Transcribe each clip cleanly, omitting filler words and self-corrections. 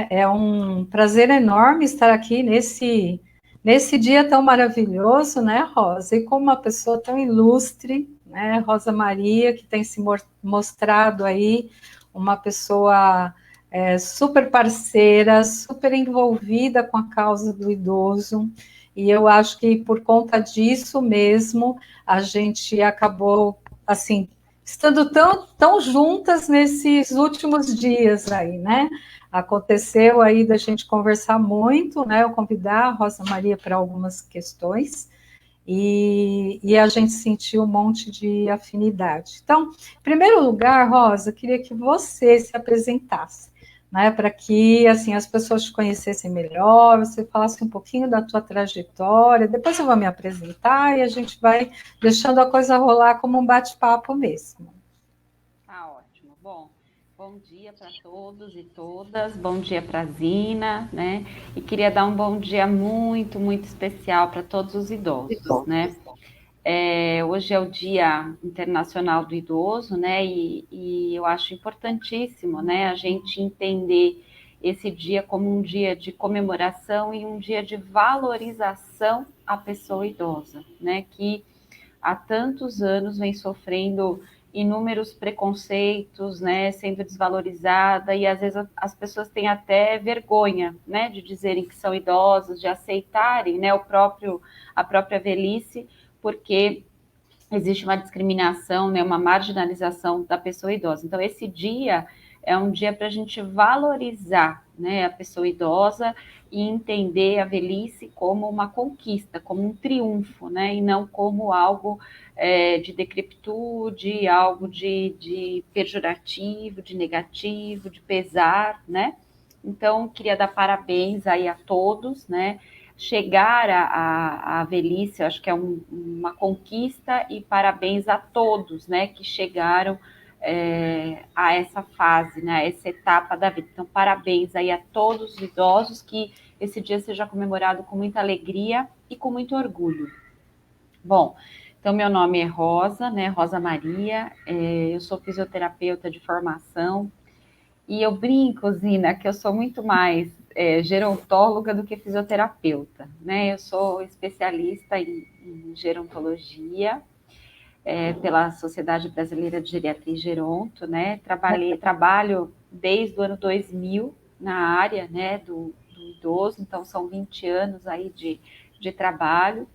É um prazer enorme estar aqui nesse dia tão maravilhoso, né, Rosa? E com uma pessoa tão ilustre, né, Rosa Maria, que tem se mostrado aí uma pessoa super parceira, super envolvida com a causa do idoso. E eu acho que por conta disso mesmo, a gente acabou, assim, estando tão juntas nesses últimos dias aí, né? Aconteceu aí da gente conversar muito, né? Eu convidar a Rosa Maria para algumas questões e a gente sentiu um monte de afinidade. Então, em primeiro lugar, Rosa, eu queria que você se apresentasse, né? Para que assim as pessoas te conhecessem melhor, você falasse um pouquinho da tua trajetória. Depois eu vou me apresentar e a gente vai deixando a coisa rolar como um bate-papo mesmo. Tá ótimo. Bom dia para todos e todas. Bom dia para a Zina, né? E queria dar um bom dia muito, muito especial para todos os idosos, né? Hoje é o Dia Internacional do Idoso, né? E eu acho importantíssimo, né? A gente entender esse dia como um dia de comemoração e um dia de valorização à pessoa idosa, né? Que há tantos anos vem sofrendo inúmeros preconceitos, né, sendo desvalorizada, e às vezes as pessoas têm até vergonha, né, de dizerem que são idosos, de aceitarem, né, a própria velhice, porque existe uma discriminação, né, uma marginalização da pessoa idosa. Então, esse dia é um dia para a gente valorizar, né, a pessoa idosa e entender a velhice como uma conquista, como um triunfo, né, e não como algo de decrepitude, algo de pejorativo, de negativo, de pesar, né? Então, queria dar parabéns aí a todos, né? Chegar à velhice, eu acho que é uma conquista, e parabéns a todos, né, que chegaram a essa fase, né, a essa etapa da vida. Então, parabéns aí a todos os idosos, que esse dia seja comemorado com muita alegria e com muito orgulho. Bom, então meu nome é Rosa, né, Rosa Maria, eu sou fisioterapeuta de formação, e eu brinco, Zina, que eu sou muito mais gerontóloga do que fisioterapeuta, né? Eu sou especialista em gerontologia pela Sociedade Brasileira de Geriatria e Geronto, né? Trabalho desde o ano 2000 na área, né, do idoso, então são 20 anos aí de trabalho.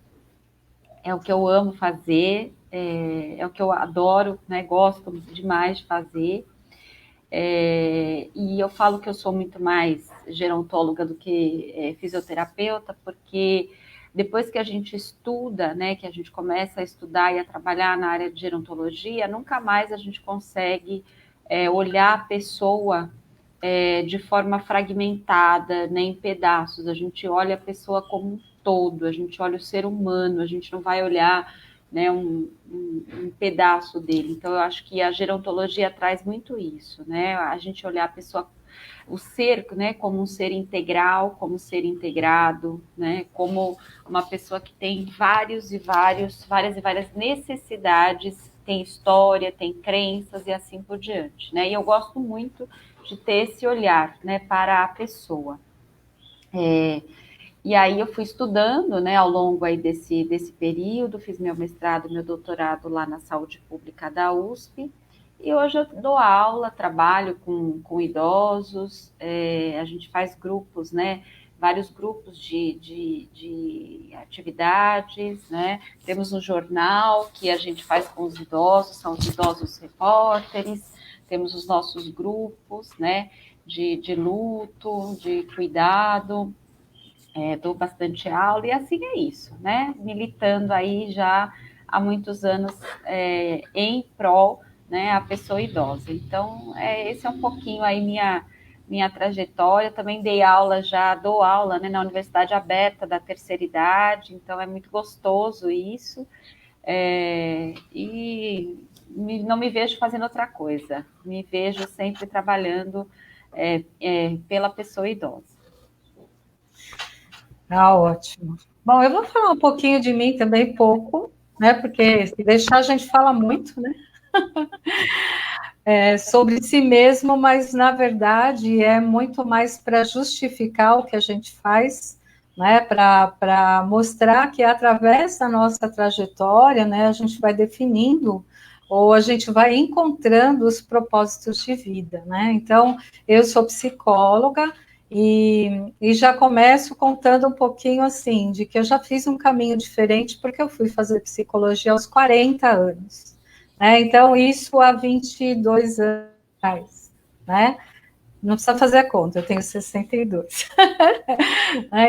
É o que eu amo fazer, é o que eu adoro, né? Gosto demais de fazer. E eu falo que eu sou muito mais gerontóloga do que fisioterapeuta, porque depois que a gente estuda, né, que a gente começa a estudar e a trabalhar na área de gerontologia, nunca mais a gente consegue olhar a pessoa de forma fragmentada, né, em pedaços. A gente olha a pessoa como um todo, a gente olha o ser humano, a gente não vai olhar, né, um pedaço dele. Então, eu acho que a gerontologia traz muito isso, né? A gente olhar a pessoa, o ser, né, como um ser integral, como um ser integrado, né, como uma pessoa que tem várias e várias necessidades, tem história, tem crenças e assim por diante, né? E eu gosto muito de ter esse olhar, né, para a pessoa. E aí eu fui estudando, né, ao longo aí desse período, fiz meu mestrado, meu doutorado lá na saúde pública da USP, e hoje eu dou aula, trabalho com idosos, a gente faz grupos, né, vários grupos de atividades, né, temos um jornal que a gente faz com os idosos, são os idosos repórteres, temos os nossos grupos, né, de luto, de cuidado, dou bastante aula, e assim é isso, né? Militando aí já há muitos anos em prol, né, a pessoa idosa. Então, esse é um pouquinho aí minha trajetória. Também dou aula, né, na Universidade Aberta da Terceira Idade, então é muito gostoso isso. Não me vejo fazendo outra coisa, me vejo sempre trabalhando pela pessoa idosa. Ah, ótimo. Bom, eu vou falar um pouquinho de mim também, pouco, né? Porque se deixar a gente fala muito, né? sobre si mesmo, mas na verdade é muito mais para justificar o que a gente faz, né, para mostrar que através da nossa trajetória, né, a gente vai definindo ou a gente vai encontrando os propósitos de vida, né? Então, eu sou psicóloga e já começo contando um pouquinho assim, de que eu já fiz um caminho diferente, porque eu fui fazer psicologia aos 40 anos. Né? Então, isso há 22 anos atrás, né? Não precisa fazer a conta, eu tenho 62.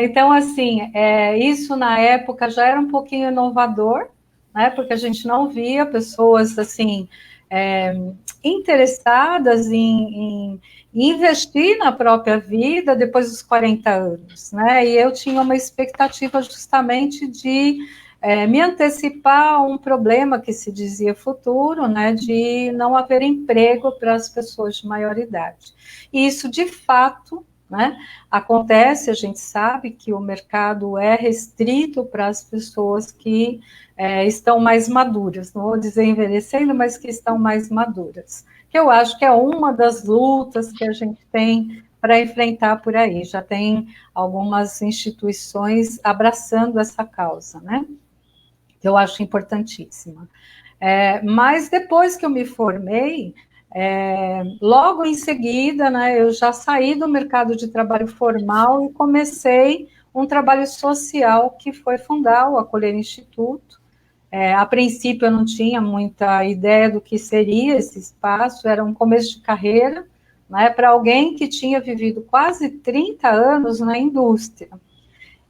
Então, assim, isso na época já era um pouquinho inovador, né? Porque a gente não via pessoas, assim, interessadas em investir na própria vida depois dos 40 anos, né? E eu tinha uma expectativa justamente de me antecipar a um problema que se dizia futuro, né, de não haver emprego para as pessoas de maior idade. E isso, de fato, né, acontece, a gente sabe que o mercado é restrito para as pessoas que estão mais maduras, não vou dizer envelhecendo, mas que estão mais maduras, que eu acho que é uma das lutas que a gente tem para enfrentar por aí, já tem algumas instituições abraçando essa causa, né? Que eu acho importantíssima. Mas depois que eu me formei, logo em seguida, né, eu já saí do mercado de trabalho formal e comecei um trabalho social que foi fundar o Acolher Instituto. A princípio eu não tinha muita ideia do que seria esse espaço, era um começo de carreira, né, para alguém que tinha vivido quase 30 anos na indústria.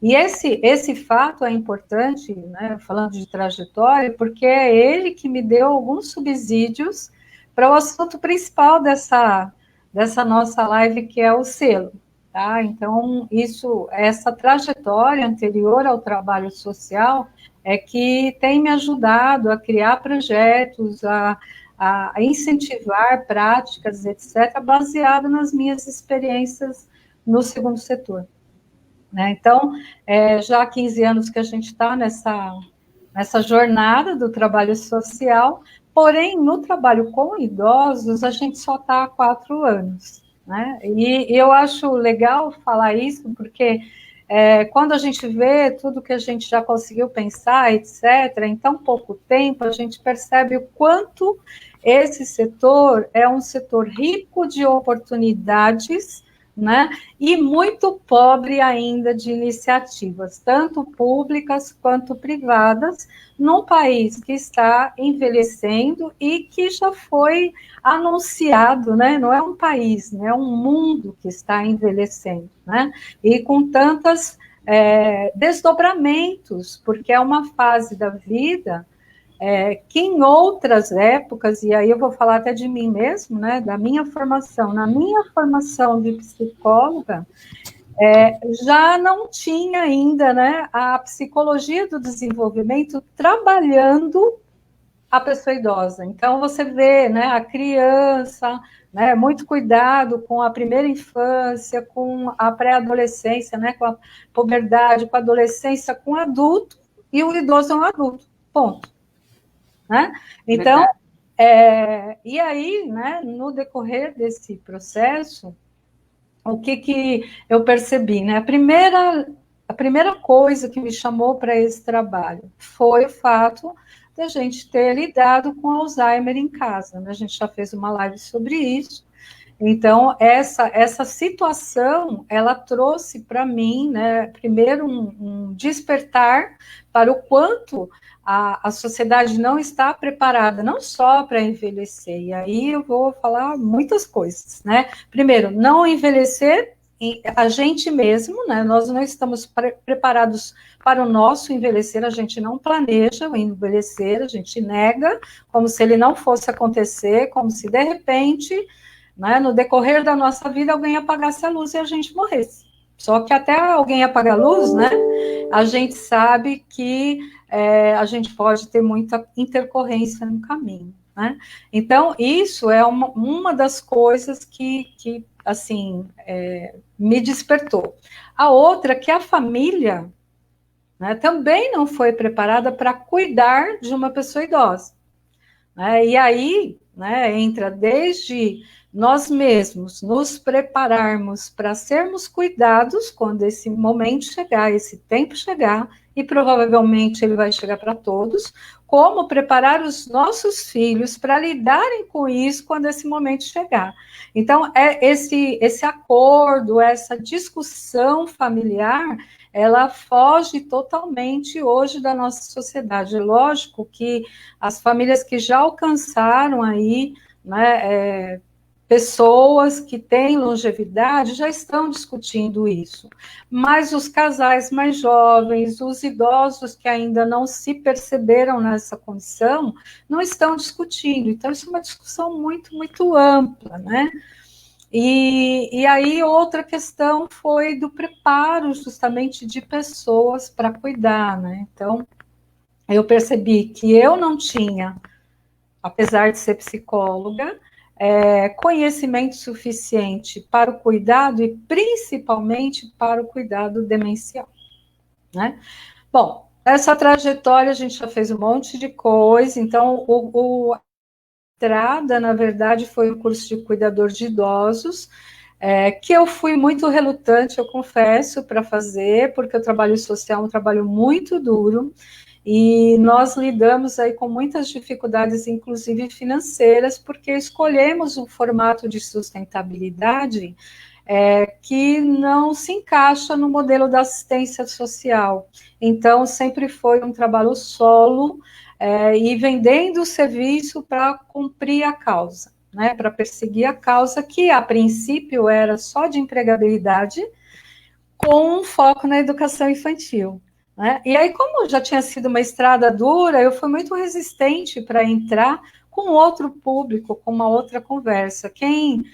E esse fato é importante, né, falando de trajetória, porque é ele que me deu alguns subsídios para o assunto principal dessa nossa live, que é o selo. Tá? Então, essa trajetória anterior ao trabalho social é que tem me ajudado a criar projetos, a incentivar práticas, etc., baseado nas minhas experiências no segundo setor. Né? Então, já há 15 anos que a gente está nessa jornada do trabalho social, porém, no trabalho com idosos, a gente só está há 4 anos. Né? E eu acho legal falar isso, porque quando a gente vê tudo que a gente já conseguiu pensar, etc., em tão pouco tempo, a gente percebe o quanto esse setor é um setor rico de oportunidades, né? E muito pobre ainda de iniciativas, tanto públicas quanto privadas, num país que está envelhecendo e que já foi anunciado, né? Não é um país, né? É um mundo que está envelhecendo, né? E com tantos desdobramentos, porque é uma fase da vida que em outras épocas, e aí eu vou falar até de mim mesmo, né, da minha formação, na minha formação de psicóloga, já não tinha ainda, né, a psicologia do desenvolvimento trabalhando a pessoa idosa. Então, você vê, né, a criança, né, muito cuidado com a primeira infância, com a pré-adolescência, né, com a puberdade, com a adolescência, com o adulto, e o idoso é um adulto, ponto. Né? Então, e aí, né, no decorrer desse processo, o que eu percebi? Né? A primeira coisa que me chamou para esse trabalho foi o fato de a gente ter lidado com Alzheimer em casa. Né? A gente já fez uma live sobre isso. Então, essa situação, ela trouxe para mim, né, primeiro um despertar para o quanto a sociedade não está preparada, não só para envelhecer, e aí eu vou falar muitas coisas, né? Primeiro, não envelhecer a gente mesmo, né? Nós não estamos preparados para o nosso envelhecer, a gente não planeja o envelhecer, a gente nega, como se ele não fosse acontecer, como se de repente, né, no decorrer da nossa vida, alguém apagasse a luz e a gente morresse. Só que até alguém apagar a luz, né, a gente sabe que a gente pode ter muita intercorrência no caminho, né? Então, isso é uma das coisas que assim, me despertou. A outra, que a família, né, também não foi preparada para cuidar de uma pessoa idosa. E aí, né? Entra desde nós mesmos nos prepararmos para sermos cuidados quando esse momento chegar, esse tempo chegar, e provavelmente ele vai chegar para todos, como preparar os nossos filhos para lidarem com isso quando esse momento chegar. Então, esse acordo, essa discussão familiar, ela foge totalmente hoje da nossa sociedade. Lógico que as famílias que já alcançaram aí, né, pessoas que têm longevidade já estão discutindo isso, mas os casais mais jovens, os idosos que ainda não se perceberam nessa condição, não estão discutindo. Então, isso é uma discussão muito, muito ampla, né? E aí outra questão foi do preparo justamente de pessoas para cuidar, né? Então, eu percebi que eu não tinha, apesar de ser psicóloga, conhecimento suficiente para o cuidado e principalmente para o cuidado demencial, né? Bom, essa trajetória a gente já fez um monte de coisa, então a entrada, na verdade, foi o curso de cuidador de idosos, que eu fui muito relutante, eu confesso, para fazer, porque o trabalho social é um trabalho muito duro, e nós lidamos aí com muitas dificuldades, inclusive financeiras, porque escolhemos um formato de sustentabilidade que não se encaixa no modelo da assistência social. Então, sempre foi um trabalho solo, e vendendo o serviço para cumprir a causa, né, para perseguir a causa, que a princípio era só de empregabilidade, com um foco na educação infantil. Né? E aí, como já tinha sido uma estrada dura, eu fui muito resistente para entrar com outro público, com uma outra conversa. Quem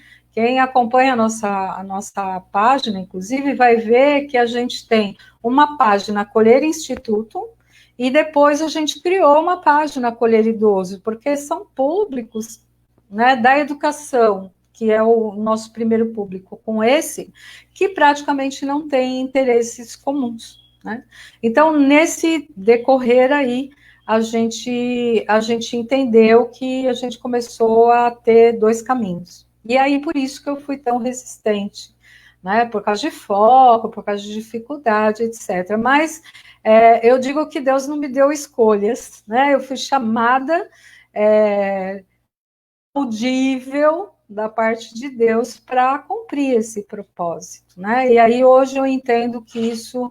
acompanha a nossa página, inclusive, vai ver que a gente tem uma página Acolher Instituto, e depois a gente criou uma página Acolher Idoso, porque são públicos, né, da educação, que é o nosso primeiro público, com esse, que praticamente não tem interesses comuns, né? Então, nesse decorrer aí, a gente entendeu que a gente começou a ter dois caminhos. E aí, por isso que eu fui tão resistente, né? Por causa de foco, por causa de dificuldade, etc. Mas eu digo que Deus não me deu escolhas, né? Eu fui chamada audível da parte de Deus para cumprir esse propósito, né? E aí hoje eu entendo que isso,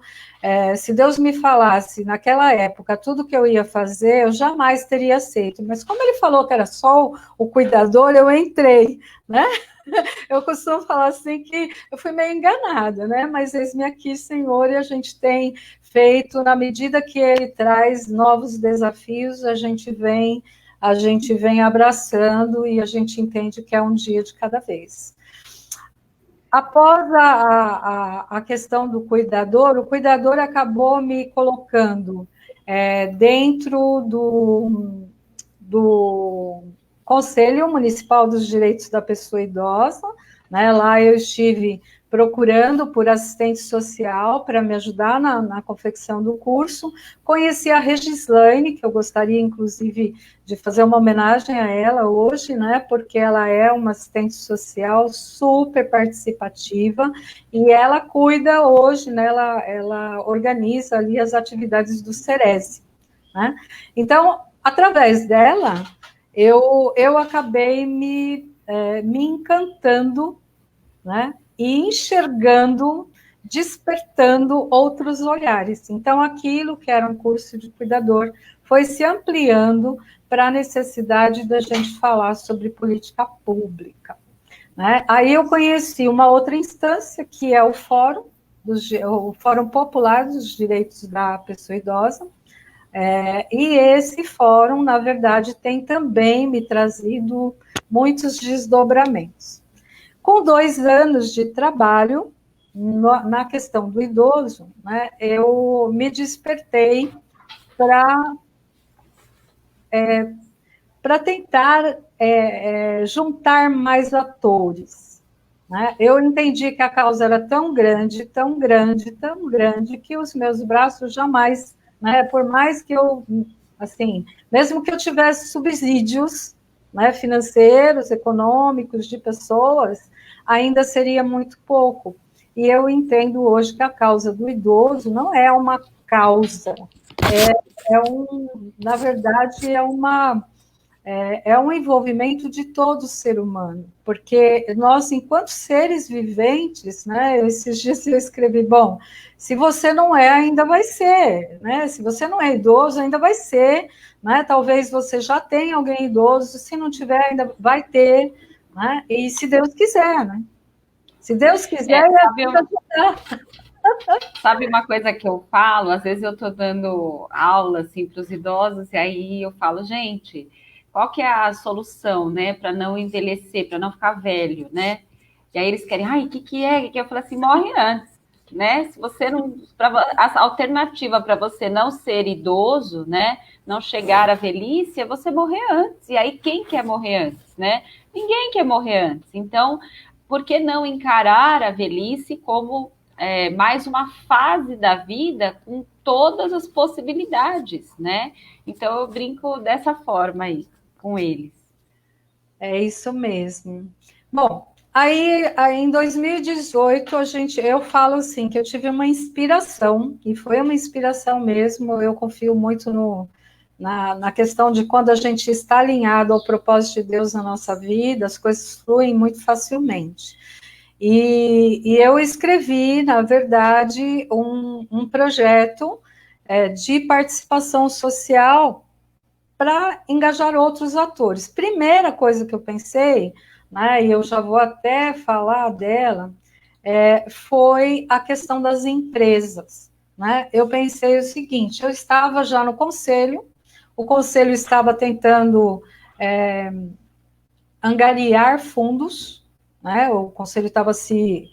se Deus me falasse naquela época tudo que eu ia fazer, eu jamais teria aceito. Mas como ele falou que era só o cuidador, eu entrei, né? Eu costumo falar assim que eu fui meio enganada, né? Mas eis-me aqui, Senhor, e a gente tem feito, na medida que Ele traz novos desafios, a gente vem abraçando e a gente entende que é um dia de cada vez. Após a questão do cuidador, o cuidador acabou me colocando dentro do Conselho Municipal dos Direitos da Pessoa Idosa, né? Lá eu estive procurando por assistente social para me ajudar na confecção do curso. Conheci a Regislaine, que eu gostaria, inclusive, de fazer uma homenagem a ela hoje, né? Porque ela é uma assistente social super participativa e ela cuida hoje, né? Ela organiza ali as atividades do Ceresi, né? Então, através dela, eu acabei me encantando, né? E enxergando, despertando outros olhares. Então, aquilo que era um curso de cuidador foi se ampliando para a necessidade da gente falar sobre política pública, né? Aí eu conheci uma outra instância, que é o Fórum Popular dos Direitos da Pessoa Idosa, e esse fórum, na verdade, tem também me trazido muitos desdobramentos. Com 2 anos de trabalho na questão do idoso, né, eu me despertei para tentar juntar mais atores, né? Eu entendi que a causa era tão grande, tão grande, tão grande, que os meus braços jamais, né, por mais que eu, assim, mesmo que eu tivesse subsídios, né, financeiros, econômicos, de pessoas, ainda seria muito pouco. E eu entendo hoje que a causa do idoso não é uma causa, na verdade, é um envolvimento de todo ser humano, porque nós, enquanto seres viventes, né, esses dias eu escrevi, bom, se você não é, ainda vai ser, né, se você não é idoso, ainda vai ser, né, talvez você já tenha alguém idoso, se não tiver, ainda vai ter, né, e se Deus quiser, né, se Deus quiser, sabe uma coisa que eu falo? Às vezes eu estou dando aula assim, para os idosos, e aí eu falo, gente, qual que é a solução, né, para não envelhecer, para não ficar velho, né? E aí eles querem, ai, o que é? Que eu falo assim, morre antes, né? Se você não, a alternativa para você não ser idoso, né, não chegar à velhice, é você morrer antes. E aí quem quer morrer antes, né? Ninguém quer morrer antes. Então, por que não encarar a velhice como mais uma fase da vida com todas as possibilidades, né? Então eu brinco dessa forma aí com eles. é isso mesmo. Bom, aí em 2018, eu falo assim, que eu tive uma inspiração, e foi uma inspiração mesmo, eu confio muito na questão de quando a gente está alinhado ao propósito de Deus na nossa vida, as coisas fluem muito facilmente. E eu escrevi, na verdade, um projeto de participação social para engajar outros atores. Primeira coisa que eu pensei, né, e eu já vou até falar dela, foi a questão das empresas. Né? Eu pensei o seguinte: eu estava já no conselho, o conselho estava tentando angariar fundos, né? O conselho estava se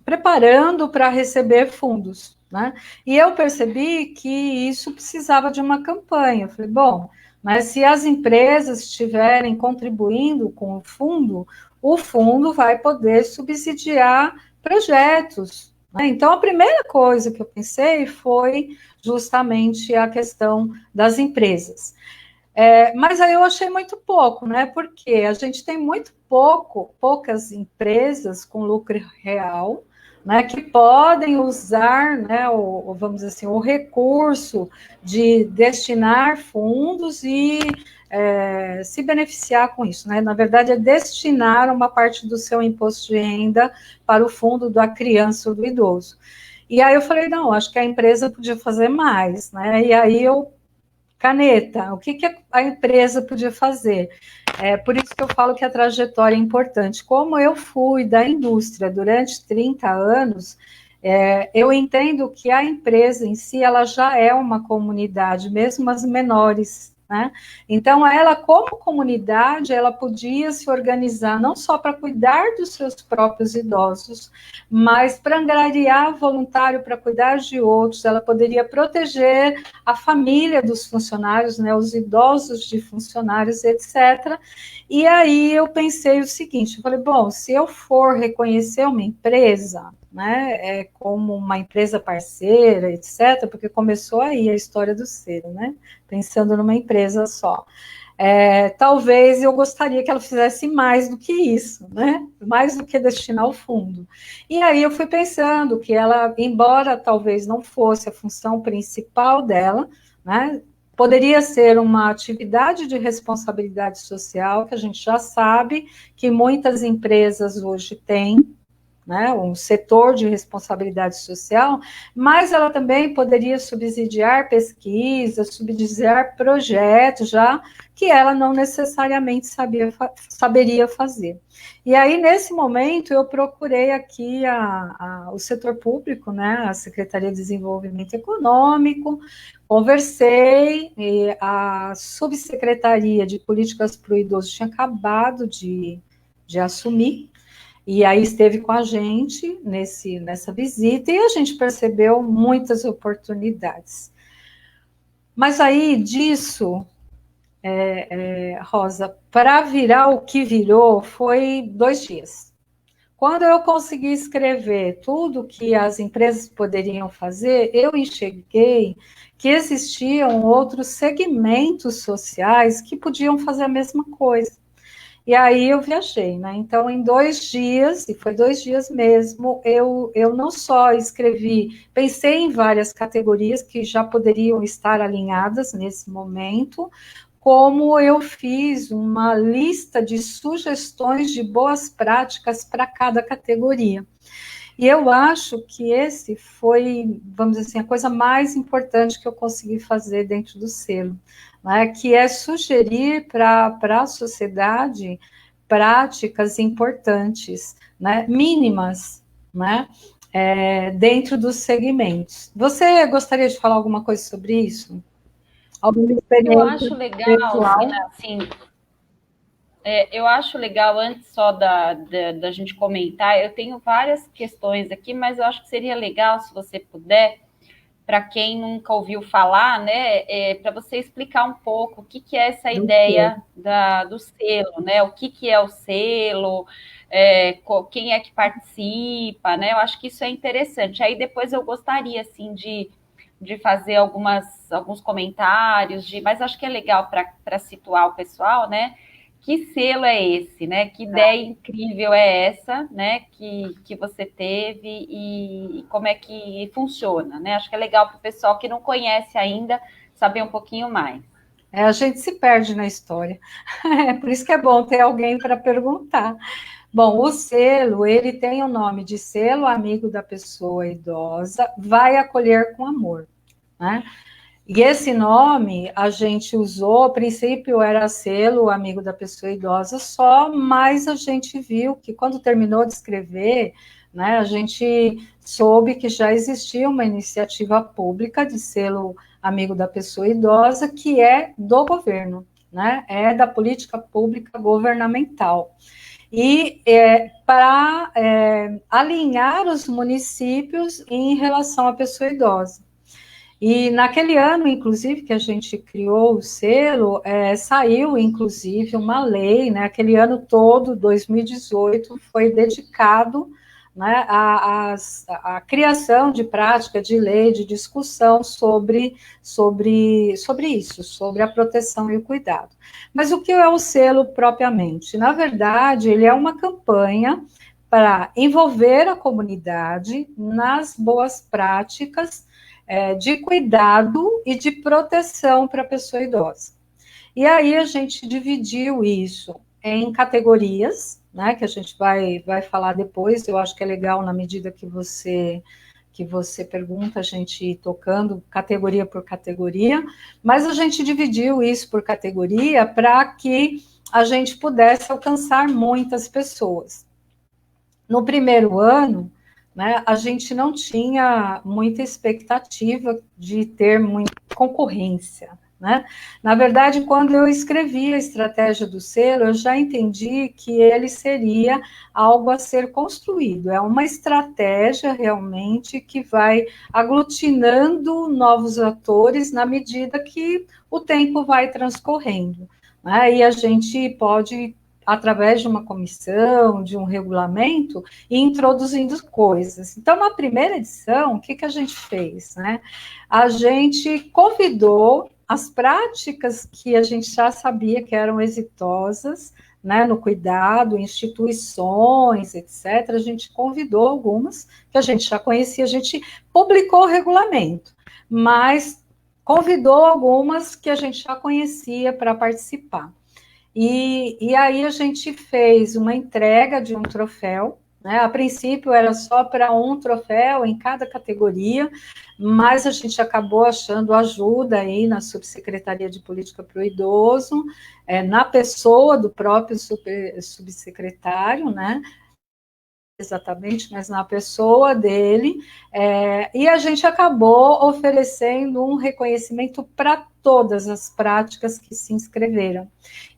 preparando para receber fundos, né? E eu percebi que isso precisava de uma campanha. Eu falei, bom, mas se as empresas estiverem contribuindo com o fundo vai poder subsidiar projetos. Né? Então, a primeira coisa que eu pensei foi justamente a questão das empresas. Mas aí eu achei muito pouco, né? Porque a gente tem poucas empresas com lucro real, né, que podem usar, né, vamos dizer assim, o recurso de destinar fundos e se beneficiar com isso, né? Na verdade, é destinar uma parte do seu imposto de renda para o fundo da criança ou do idoso. E aí eu falei, não, acho que a empresa podia fazer mais, né? E aí eu caneta, o que a empresa podia fazer? Por isso que eu falo que a trajetória é importante. Como eu fui da indústria durante 30 anos, eu entendo que a empresa em si, ela já é uma comunidade, mesmo as menores, né? Então, ela, como comunidade, ela podia se organizar não só para cuidar dos seus próprios idosos, mas para angariar voluntário para cuidar de outros, ela poderia proteger a família dos funcionários, né, os idosos de funcionários, etc. E aí eu pensei o seguinte, eu falei, bom, se eu for reconhecer uma empresa, né, como uma empresa parceira, etc., porque começou aí a história do Ciro, né, pensando numa empresa só. Talvez eu gostaria que ela fizesse mais do que isso, né? Mais do que destinar ao fundo. E aí eu fui pensando que ela, embora talvez não fosse a função principal dela, né? Poderia ser uma atividade de responsabilidade social, que a gente já sabe que muitas empresas hoje têm, né, um setor de responsabilidade social, mas ela também poderia subsidiar pesquisas, subsidiar projetos já que ela não necessariamente saberia fazer. E aí, nesse momento, eu procurei aqui o setor público, né, a Secretaria de Desenvolvimento Econômico, conversei, e a Subsecretaria de Políticas para o Idoso tinha acabado de assumir, e aí esteve com a gente nessa visita e a gente percebeu muitas oportunidades. Mas aí disso, Rosa, para virar o que virou foi 2 dias. Quando eu consegui escrever tudo que as empresas poderiam fazer, eu enxerguei que existiam outros segmentos sociais que podiam fazer a mesma coisa. E aí eu viajei, né? Então, em 2 dias, e foi 2 dias mesmo, eu não só escrevi, pensei em várias categorias que já poderiam estar alinhadas nesse momento, como eu fiz uma lista de sugestões de boas práticas para cada categoria. E eu acho que esse foi, vamos dizer assim, a coisa mais importante que eu consegui fazer dentro do selo, né, que é sugerir para a sociedade práticas importantes, né, mínimas, né, dentro dos segmentos. Você gostaria de falar alguma coisa sobre isso? Alguma Eu experiência acho legal, pessoal? Zina, assim, eu acho legal, antes só da gente comentar, eu tenho várias questões aqui, mas eu acho que seria legal, se você puder, para quem nunca ouviu falar, né, para você explicar um pouco o que é essa ideia do selo, né, o que é o selo, quem é que participa, né, eu acho que isso é interessante. Aí depois eu gostaria, assim, de fazer alguns comentários, mas acho que é legal para situar o pessoal, né, que selo é esse, né? Que ideia incrível é essa, né? Que você teve e como é que funciona, né? Acho que é legal para o pessoal que não conhece ainda saber um pouquinho mais. A gente se perde na história. É por isso que é bom ter alguém para perguntar. Bom, o selo, ele tem o nome de selo amigo da pessoa idosa, vai acolher com amor, né? E esse nome a gente usou, a princípio era selo amigo da pessoa idosa só, mas a gente viu que quando terminou de escrever, né, a gente soube que já existia uma iniciativa pública de selo amigo da pessoa idosa, que é do governo, né, é da política pública governamental. E para alinhar os municípios em relação à pessoa idosa. E naquele ano, inclusive, que a gente criou o selo, saiu, inclusive, uma lei, né? Aquele ano todo, 2018, foi dedicado, né, à criação de prática de lei, de discussão sobre isso, sobre a proteção e o cuidado. Mas o que é o selo propriamente? Na verdade, ele é uma campanha para envolver a comunidade nas boas práticas de cuidado e de proteção para a pessoa idosa. E aí a gente dividiu isso em categorias, né, que a gente vai falar depois, eu acho que é legal na medida que você pergunta, a gente ir tocando categoria por categoria, mas a gente dividiu isso por categoria para que a gente pudesse alcançar muitas pessoas. No primeiro ano, né, a gente não tinha muita expectativa de ter muita concorrência, né? Na verdade, quando eu escrevi a estratégia do selo, eu já entendi que ele seria algo a ser construído. É uma estratégia realmente que vai aglutinando novos atores na medida que o tempo vai transcorrendo, né? E a gente pode, através de uma comissão, de um regulamento, e introduzindo coisas. Então, na primeira edição, o que a gente fez, né? A gente convidou as práticas que a gente já sabia que eram exitosas, né, no cuidado, instituições, etc. A gente convidou algumas que a gente já conhecia, a gente publicou o regulamento, mas convidou algumas que a gente já conhecia para participar. E aí a gente fez uma entrega de um troféu, né? A princípio era só para um troféu em cada categoria, mas a gente acabou achando ajuda aí na Subsecretaria de Política para o Idoso, na pessoa do próprio subsecretário, né? Exatamente, mas na pessoa dele, e a gente acabou oferecendo um reconhecimento para todas as práticas que se inscreveram.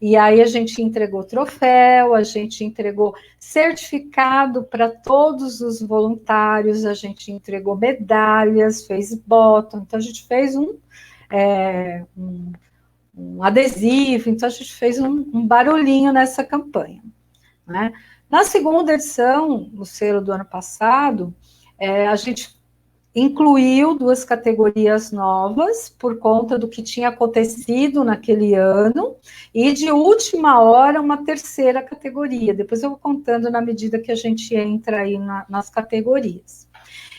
E aí a gente entregou troféu, a gente entregou certificado para todos os voluntários, a gente entregou medalhas, fez bottom, então a gente fez um adesivo, então a gente fez um barulhinho nessa campanha, né? Na segunda edição, no selo do ano passado, a gente incluiu 2 categorias novas por conta do que tinha acontecido naquele ano, e de última hora uma terceira categoria. Depois eu vou contando na medida que a gente entra aí nas categorias.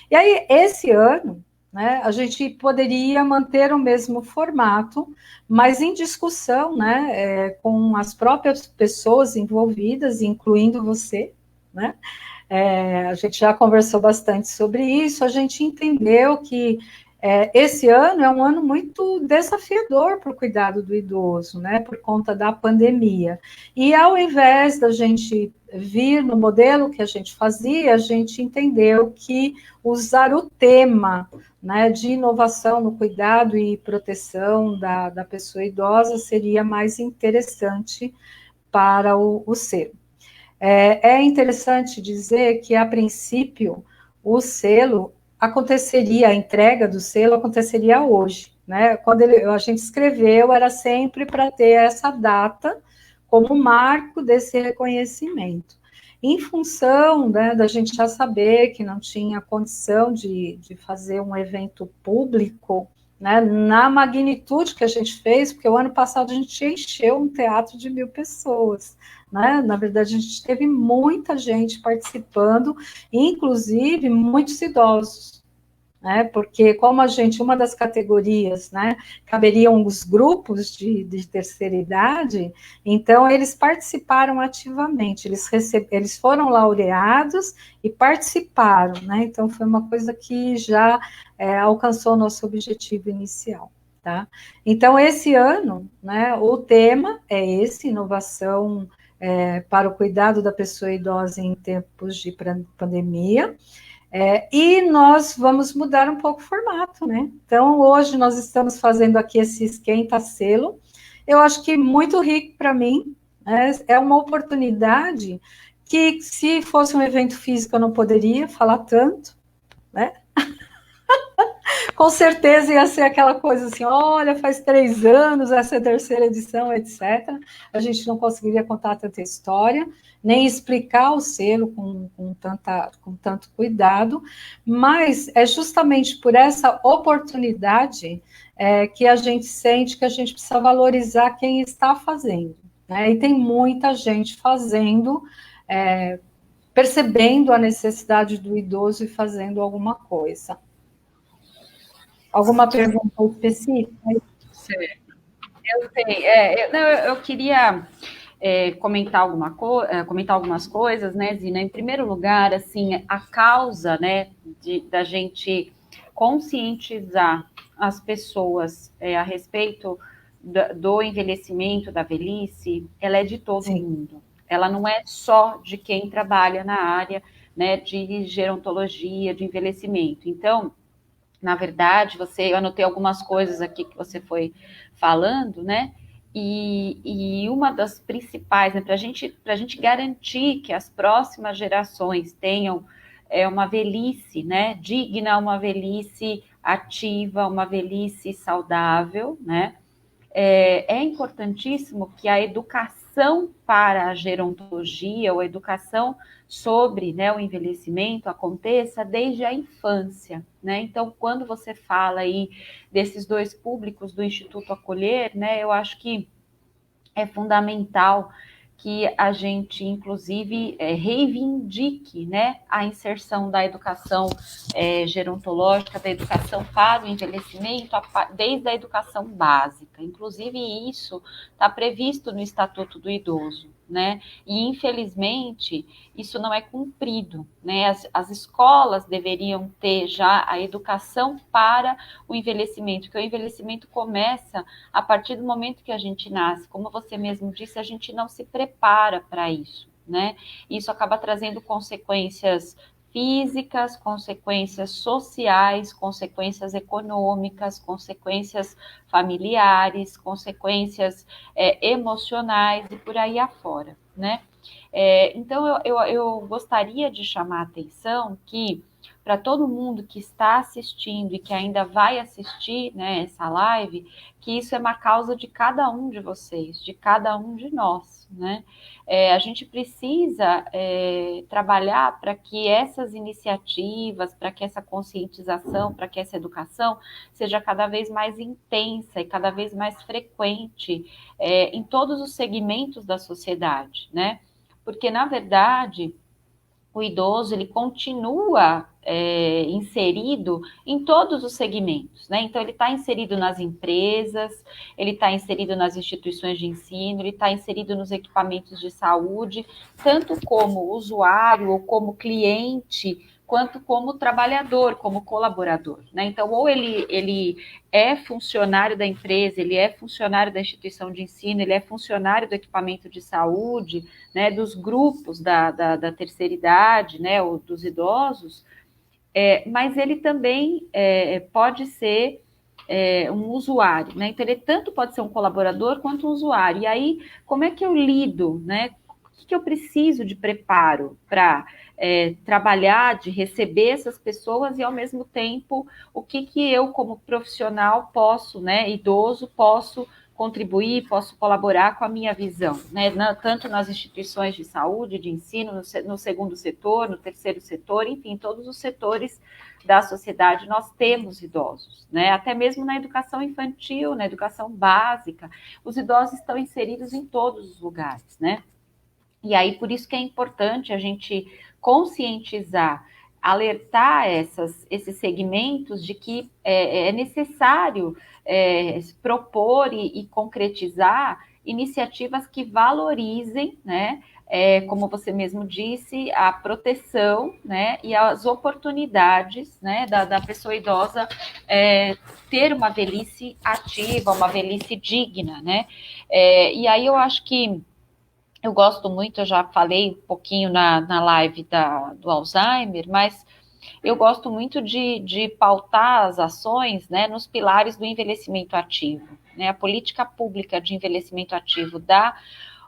E aí, esse ano, né, a gente poderia manter o mesmo formato, mas em discussão, né, com as próprias pessoas envolvidas, incluindo você, né? A gente já conversou bastante sobre isso, a gente entendeu que esse ano é um ano muito desafiador para o cuidado do idoso, né, por conta da pandemia. E ao invés da gente vir no modelo que a gente fazia, a gente entendeu que usar o tema, né, de inovação no cuidado e proteção da pessoa idosa seria mais interessante para o ser. É interessante dizer que, a princípio, o selo aconteceria, a entrega do selo aconteceria hoje, né? Quando a gente escreveu, era sempre para ter essa data como marco desse reconhecimento. Em função, né, da gente já saber que não tinha condição de fazer um evento público, né, na magnitude que a gente fez, porque o ano passado a gente encheu um teatro de 1.000 pessoas, né? Na verdade, a gente teve muita gente participando, inclusive muitos idosos, né? Porque como uma das categorias, né, caberiam os grupos de terceira idade, então eles participaram ativamente, eles foram laureados e participaram, né? Então foi uma coisa que já alcançou o nosso objetivo inicial. Tá? Então, esse ano, né, o tema é esse, inovação para o cuidado da pessoa idosa em tempos de pandemia, e nós vamos mudar um pouco o formato, né? Então, hoje nós estamos fazendo aqui esse esquenta-selo, eu acho que muito rico para mim, né? É uma oportunidade que, se fosse um evento físico, eu não poderia falar tanto, né? Com certeza ia ser aquela coisa assim, olha, faz 3 anos, essa é a terceira edição, etc. A gente não conseguiria contar tanta história, nem explicar o selo com tanto cuidado, mas é justamente por essa oportunidade que a gente sente que a gente precisa valorizar quem está fazendo, né? E tem muita gente fazendo, percebendo a necessidade do idoso e fazendo alguma coisa. Alguma pergunta específica? Certo. Eu sei. Eu queria comentar comentar algumas coisas, né, Zina? Em primeiro lugar, assim, a causa, né, da gente conscientizar as pessoas a respeito do envelhecimento, da velhice, ela é de todo Sim. mundo. Ela não é só de quem trabalha na área, né, de gerontologia, de envelhecimento. Então, na verdade, eu anotei algumas coisas aqui que você foi falando, né? E uma das principais, né, para a gente garantir que as próximas gerações tenham uma velhice, né, digna, uma velhice ativa, uma velhice saudável, né? É importantíssimo que a educação para a gerontologia, ou a educação sobre, né, o envelhecimento aconteça desde a infância, né? Então, quando você fala aí desses 2 públicos do Instituto Acolher, né, eu acho que é fundamental que a gente, inclusive, reivindique, né, a inserção da educação gerontológica, da educação para o envelhecimento, desde a educação básica. Inclusive, isso está previsto no Estatuto do Idoso, né? E, infelizmente, isso não é cumprido, né? As escolas deveriam ter já a educação para o envelhecimento, porque o envelhecimento começa a partir do momento que a gente nasce. Como você mesmo disse, a gente não se prepara para isso, né? Isso acaba trazendo consequências físicas, consequências sociais, consequências econômicas, consequências familiares, consequências emocionais e por aí afora, né? Então, eu gostaria de chamar a atenção que, para todo mundo que está assistindo e que ainda vai assistir, né, essa live, que isso é uma causa de cada um de vocês, de cada um de nós, né? A gente precisa trabalhar para que essas iniciativas, para que essa conscientização, para que essa educação seja cada vez mais intensa e cada vez mais frequente em todos os segmentos da sociedade, né? Porque, na verdade, o idoso ele continua inserido em todos os segmentos, né? Então, ele está inserido nas empresas, ele está inserido nas instituições de ensino, ele está inserido nos equipamentos de saúde, tanto como usuário ou como cliente, quanto como trabalhador, como colaborador, né? Então, ou ele é funcionário da empresa, ele é funcionário da instituição de ensino, ele é funcionário do equipamento de saúde, né, dos grupos da terceira idade, né, ou dos idosos, mas ele também pode ser um usuário, né? Então, ele tanto pode ser um colaborador quanto um usuário. E aí, como é que eu lido, né? O que eu preciso de preparo para trabalhar, de receber essas pessoas e, ao mesmo tempo, o que eu, como profissional, posso, né, idoso, posso contribuir, posso colaborar com a minha visão, né? Tanto nas instituições de saúde, de ensino, no segundo setor, no terceiro setor, enfim, todos os setores da sociedade nós temos idosos, né? Até mesmo na educação infantil, na educação básica, os idosos estão inseridos em todos os lugares, né? E aí, por isso que é importante a gente conscientizar, alertar esses segmentos de que é necessário propor e concretizar iniciativas que valorizem, né, como você mesmo disse, a proteção, né, e as oportunidades, né, da pessoa idosa ter uma velhice ativa, uma velhice digna, né? E aí eu acho que eu gosto muito, eu já falei um pouquinho na live do Alzheimer, mas eu gosto muito de pautar as ações, né, nos pilares do envelhecimento ativo, né? A política pública de envelhecimento ativo da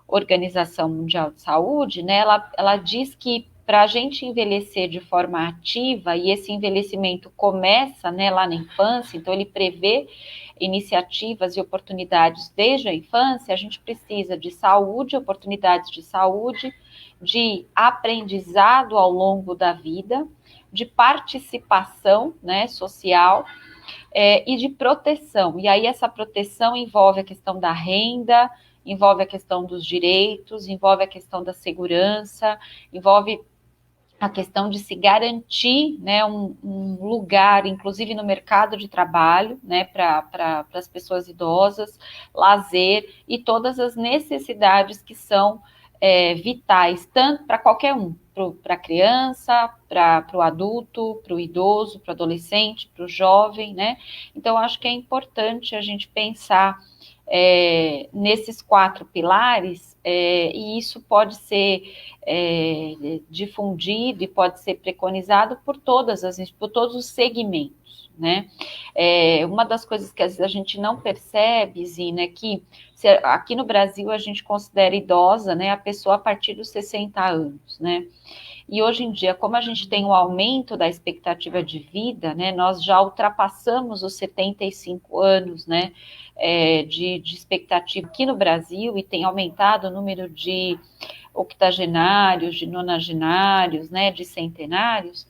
Organização Mundial de Saúde, né, ela diz que para a gente envelhecer de forma ativa, e esse envelhecimento começa, né, lá na infância, então ele prevê iniciativas e oportunidades desde a infância, a gente precisa de saúde, oportunidades de saúde, de aprendizado ao longo da vida, de participação, né, social, e de proteção. E aí essa proteção envolve a questão da renda, envolve a questão dos direitos, envolve a questão da segurança, envolve a questão de se garantir, né, um lugar, inclusive no mercado de trabalho, né, para as pessoas idosas, lazer e todas as necessidades que são vitais, tanto para qualquer um, para a criança, para o adulto, para o idoso, para o adolescente, para o jovem, né? Então, acho que é importante a gente pensar nesses 4 pilares, e isso pode ser difundido e pode ser preconizado por todos os segmentos, né? Uma das coisas que às vezes a gente não percebe, Zina, é que aqui no Brasil a gente considera idosa, né, a pessoa a partir dos 60 anos, né? E hoje em dia, como a gente tem um aumento da expectativa de vida, né, nós já ultrapassamos os 75 anos, né, de expectativa aqui no Brasil, e tem aumentado o número de octogenários, de nonagenários, né, de centenários.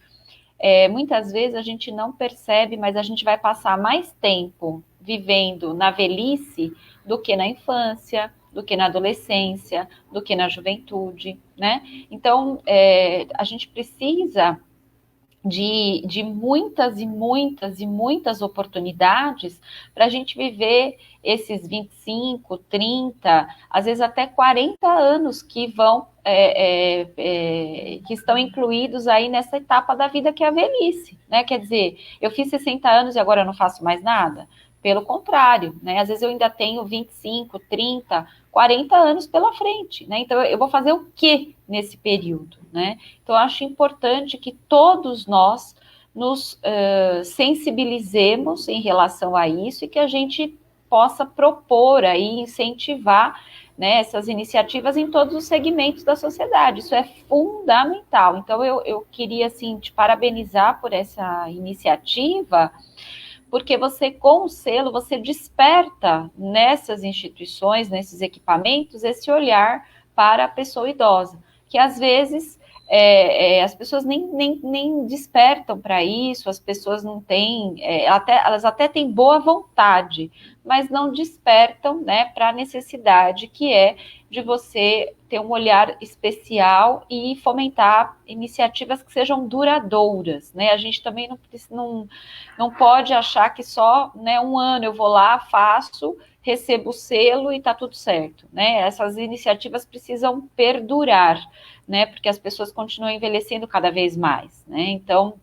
Muitas vezes a gente não percebe, mas a gente vai passar mais tempo vivendo na velhice do que na infância, do que na adolescência, do que na juventude, né? Então, a gente precisa de muitas e muitas e muitas oportunidades para a gente viver esses 25, 30, às vezes até 40 anos que vão, que estão incluídos aí nessa etapa da vida que é a velhice, né? Quer dizer, eu fiz 60 anos e agora eu não faço mais nada? Pelo contrário, né? Às vezes eu ainda tenho 25, 30, 40 anos pela frente, né? Então eu vou fazer o quê nesse período, né? Então eu acho importante que todos nós nos sensibilizemos em relação a isso e que a gente possa propor aí, incentivar, né, essas iniciativas em todos os segmentos da sociedade. Isso é fundamental. Então, eu queria, assim, te parabenizar por essa iniciativa, porque você, com o selo, você desperta nessas instituições, nesses equipamentos, esse olhar para a pessoa idosa, que às vezes as pessoas nem despertam para isso, as pessoas não têm, elas até têm boa vontade, mas não despertam, né, para a necessidade que é de você ter um olhar especial e fomentar iniciativas que sejam duradouras, né? A gente também não pode achar que só, né, um ano eu vou lá, faço, recebo o selo e está tudo certo, né? Essas iniciativas precisam perdurar, né? Porque as pessoas continuam envelhecendo cada vez mais, né? Então,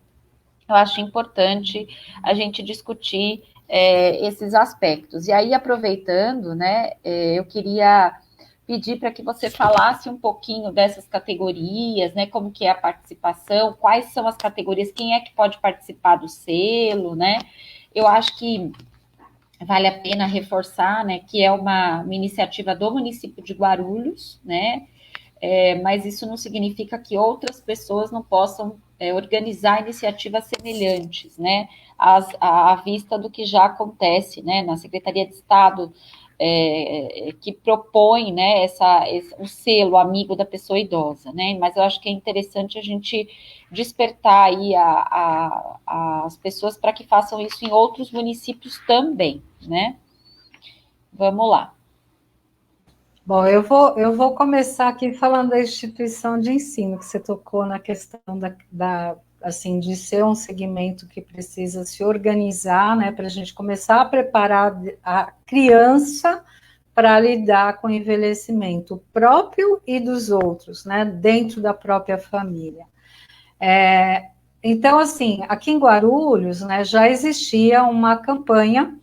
eu acho importante a gente discutir esses aspectos. E aí, aproveitando, né, eu queria pedir para que você falasse um pouquinho dessas categorias, né, como que é a participação, quais são as categorias, quem é que pode participar do selo, né? Eu acho que vale a pena reforçar, né, que é uma iniciativa do município de Guarulhos, né, mas isso não significa que outras pessoas não possam organizar iniciativas semelhantes, né, à vista do que já acontece, né, na Secretaria de Estado, que propõe, né, o selo amigo da pessoa idosa, né, mas eu acho que é interessante a gente despertar aí as pessoas para que façam isso em outros municípios também, né. Vamos lá. Bom, eu vou começar aqui falando da instituição de ensino, que você tocou na questão assim, de ser um segmento que precisa se organizar, né, para a gente começar a preparar a criança para lidar com o envelhecimento próprio e dos outros, né, dentro da própria família. Então, assim, aqui em Guarulhos, né, já existia uma campanha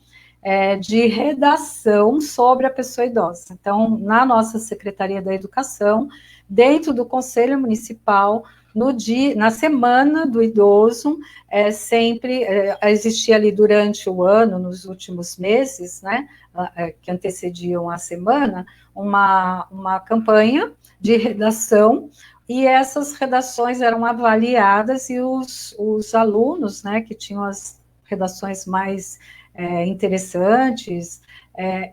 de redação sobre a pessoa idosa. Então, na nossa Secretaria da Educação, dentro do Conselho Municipal, na semana do idoso, sempre existia ali durante o ano, nos últimos meses, né, que antecediam a semana, uma campanha de redação, e essas redações eram avaliadas e os alunos, né, que tinham as redações mais interessantes,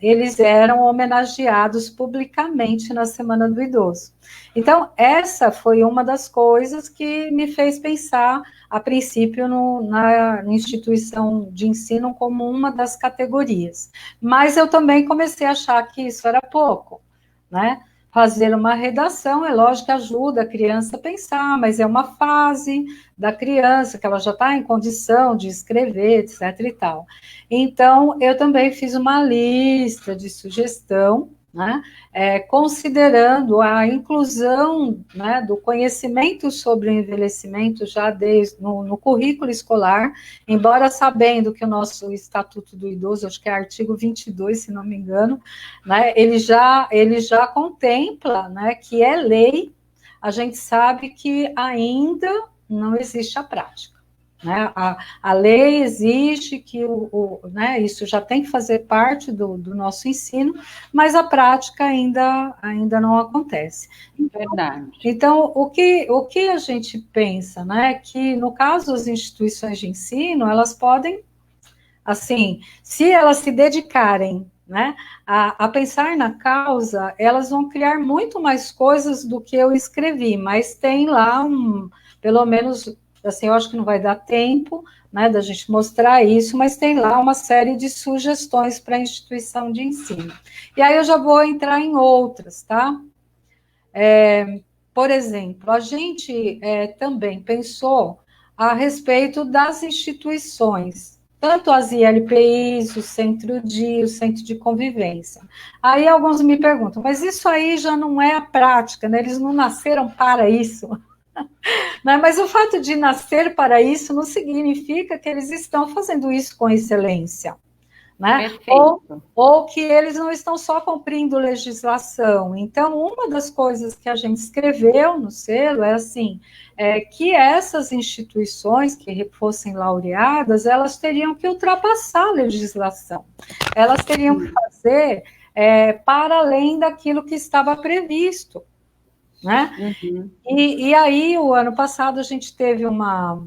eles eram homenageados publicamente na Semana do Idoso. Então, essa foi uma das coisas que me fez pensar, a princípio, na instituição de ensino como uma das categorias. Mas eu também comecei a achar que isso era pouco, né? Fazer uma redação, é lógico que ajuda a criança a pensar, mas é uma fase da criança que ela já está em condição de escrever, etc. e tal. Então, eu também fiz uma lista de sugestão, né, considerando a inclusão, né, do conhecimento sobre o envelhecimento já no currículo escolar, embora sabendo que o nosso Estatuto do Idoso, acho que é artigo 22, se não me engano, né, ele já contempla, né, que é lei, a gente sabe que ainda não existe a prática. Né? A lei exige que né, isso já tem que fazer parte do nosso ensino, mas a prática ainda não acontece. Verdade. Então, o que a gente pensa, né, que no caso das instituições de ensino, elas podem, assim, se elas se dedicarem, né, a pensar na causa, elas vão criar muito mais coisas do que eu escrevi, mas tem lá pelo menos, assim, eu acho que não vai dar tempo, né, da gente mostrar isso, mas tem lá uma série de sugestões para a instituição de ensino. E aí eu já vou entrar em outras, tá? Por exemplo, a gente também pensou a respeito das instituições, tanto as ILPIs, o o Centro de Convivência. Aí alguns me perguntam, mas isso aí já não é a prática, né? Eles não nasceram para isso. Mas o fato de nascer para isso não significa que eles estão fazendo isso com excelência. né? Ou que eles não estão só cumprindo legislação. Então, uma das coisas que a gente escreveu no selo é assim, que essas instituições que fossem laureadas, elas teriam que ultrapassar a legislação. Elas teriam que fazer para além daquilo que estava previsto, né? Uhum. E aí, o ano passado, a gente teve uma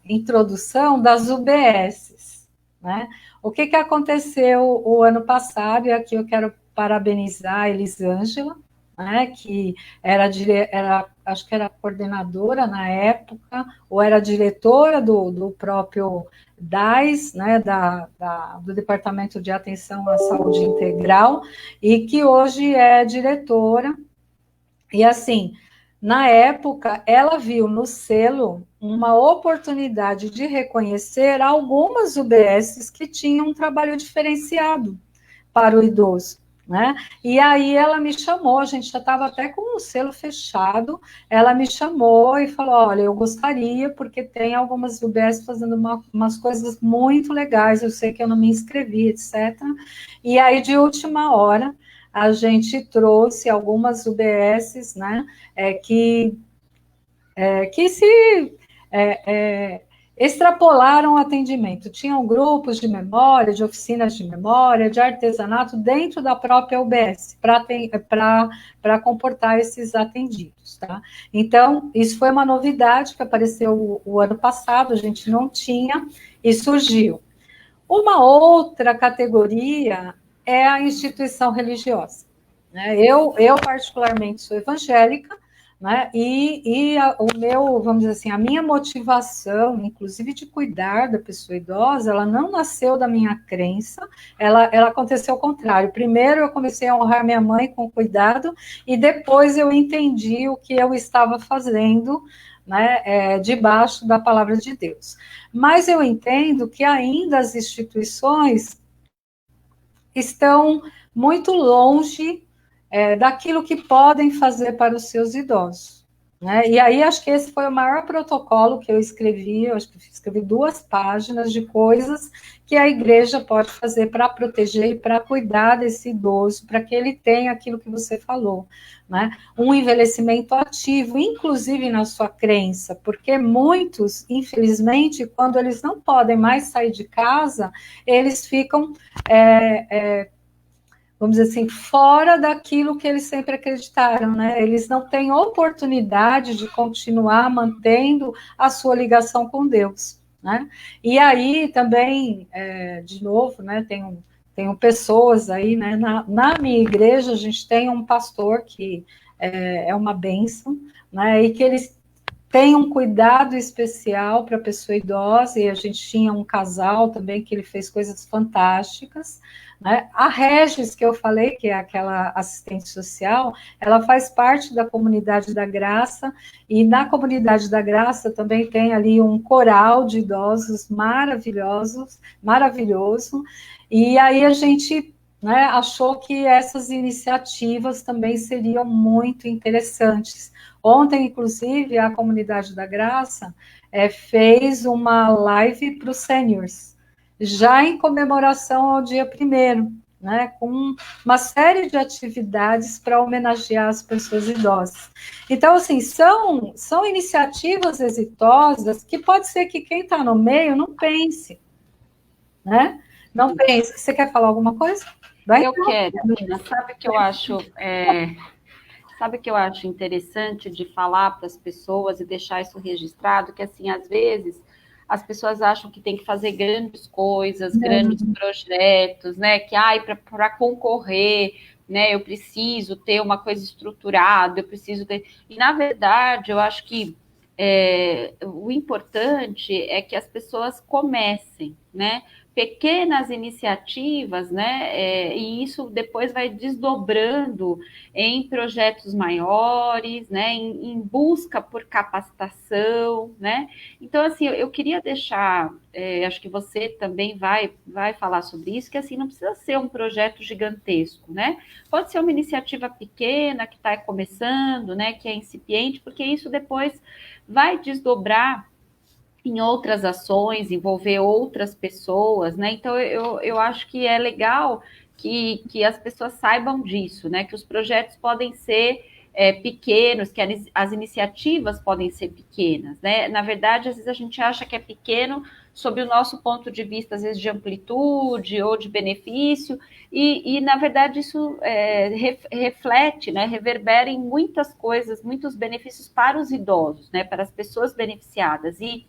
introdução das UBSs, né? O que aconteceu o ano passado, e aqui eu quero parabenizar a Elisângela, né, que acho que era coordenadora na época, ou era diretora do próprio DAIS, né, do Departamento de Atenção à Saúde Integral, e que hoje é diretora. E assim, na época, ela viu no selo uma oportunidade de reconhecer algumas UBSs que tinham um trabalho diferenciado para o idoso, né? E aí ela me chamou, a gente já estava até com o selo fechado, ela me chamou e falou, olha, eu gostaria, porque tem algumas UBS fazendo umas coisas muito legais, eu sei que eu não me inscrevi, etc. E aí, de última hora, a gente trouxe algumas UBSs, né, que se extrapolaram o atendimento. Tinham grupos de memória, de oficinas de memória, de artesanato dentro da própria UBS, para comportar esses atendidos. Tá? Então, isso foi uma novidade que apareceu o ano passado, a gente não tinha, e surgiu. Uma outra categoria é a instituição religiosa. Né? Eu, particularmente, sou evangélica, né? O meu, vamos dizer assim, a minha motivação, inclusive de cuidar da pessoa idosa, ela não nasceu da minha crença, ela aconteceu ao contrário. Primeiro eu comecei a honrar minha mãe com cuidado, e depois eu entendi o que eu estava fazendo, né, debaixo da palavra de Deus. Mas eu entendo que ainda as instituições estão muito longe daquilo que podem fazer para os seus idosos. Né? E aí, acho que esse foi o maior protocolo que eu escrevi, eu acho que escrevi 2 páginas de coisas que a igreja pode fazer para proteger e para cuidar desse idoso, para que ele tenha aquilo que você falou, né? Um envelhecimento ativo, inclusive na sua crença, porque muitos, infelizmente, quando eles não podem mais sair de casa, eles ficam vamos dizer assim, fora daquilo que eles sempre acreditaram, né? Eles não têm oportunidade de continuar mantendo a sua ligação com Deus, né? E aí também, de novo, né, tenho pessoas aí, né? Na minha igreja, a gente tem um pastor que é uma bênção, né? E que eles tem um cuidado especial para a pessoa idosa, e a gente tinha um casal também que ele fez coisas fantásticas, né? A Regis, que eu falei, que é aquela assistente social, ela faz parte da Comunidade da Graça, e na Comunidade da Graça também tem ali um coral de idosos maravilhoso, e aí a gente, né, achou que essas iniciativas também seriam muito interessantes. Ontem, inclusive, a Comunidade da Graça fez uma live para os seniors, já em comemoração ao dia 1º, né, com uma série de atividades para homenagear as pessoas idosas. Então, assim, são iniciativas exitosas que pode ser que quem está no meio não pense, né? Não pense. Você quer falar alguma coisa? Eu quero, Nina. Sabe o que eu acho interessante de falar para as pessoas e deixar isso registrado? Que, assim, às vezes, as pessoas acham que tem que fazer grandes coisas, grandes projetos, né? Que, para concorrer, né? Eu preciso ter uma coisa estruturada, eu preciso ter... E, na verdade, eu acho que o importante é que as pessoas comecem, né? Pequenas iniciativas, né? E isso depois vai desdobrando em projetos maiores, né? Em busca por capacitação, né? Então, assim, eu queria deixar, acho que você também vai falar sobre isso, que assim, não precisa ser um projeto gigantesco, né? Pode ser uma iniciativa pequena que está começando, né? Que é incipiente, porque isso depois vai desdobrar em outras ações, envolver outras pessoas, né? Então, eu acho que é legal que as pessoas saibam disso, né? Que os projetos podem ser pequenos, que as iniciativas podem ser pequenas, né? Na verdade, às vezes a gente acha que é pequeno sob o nosso ponto de vista, às vezes de amplitude ou de benefício, e na verdade isso reflete, né, reverbera em muitas coisas, muitos benefícios para os idosos, né, para as pessoas beneficiadas. E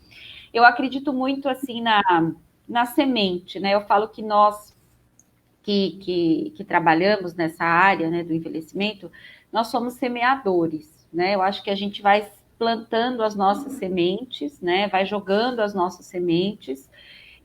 eu acredito muito assim na semente, né? Eu falo que nós que trabalhamos nessa área, né, do envelhecimento, nós somos semeadores, né? Eu acho que a gente vai plantando as nossas sementes, né? Vai jogando as nossas sementes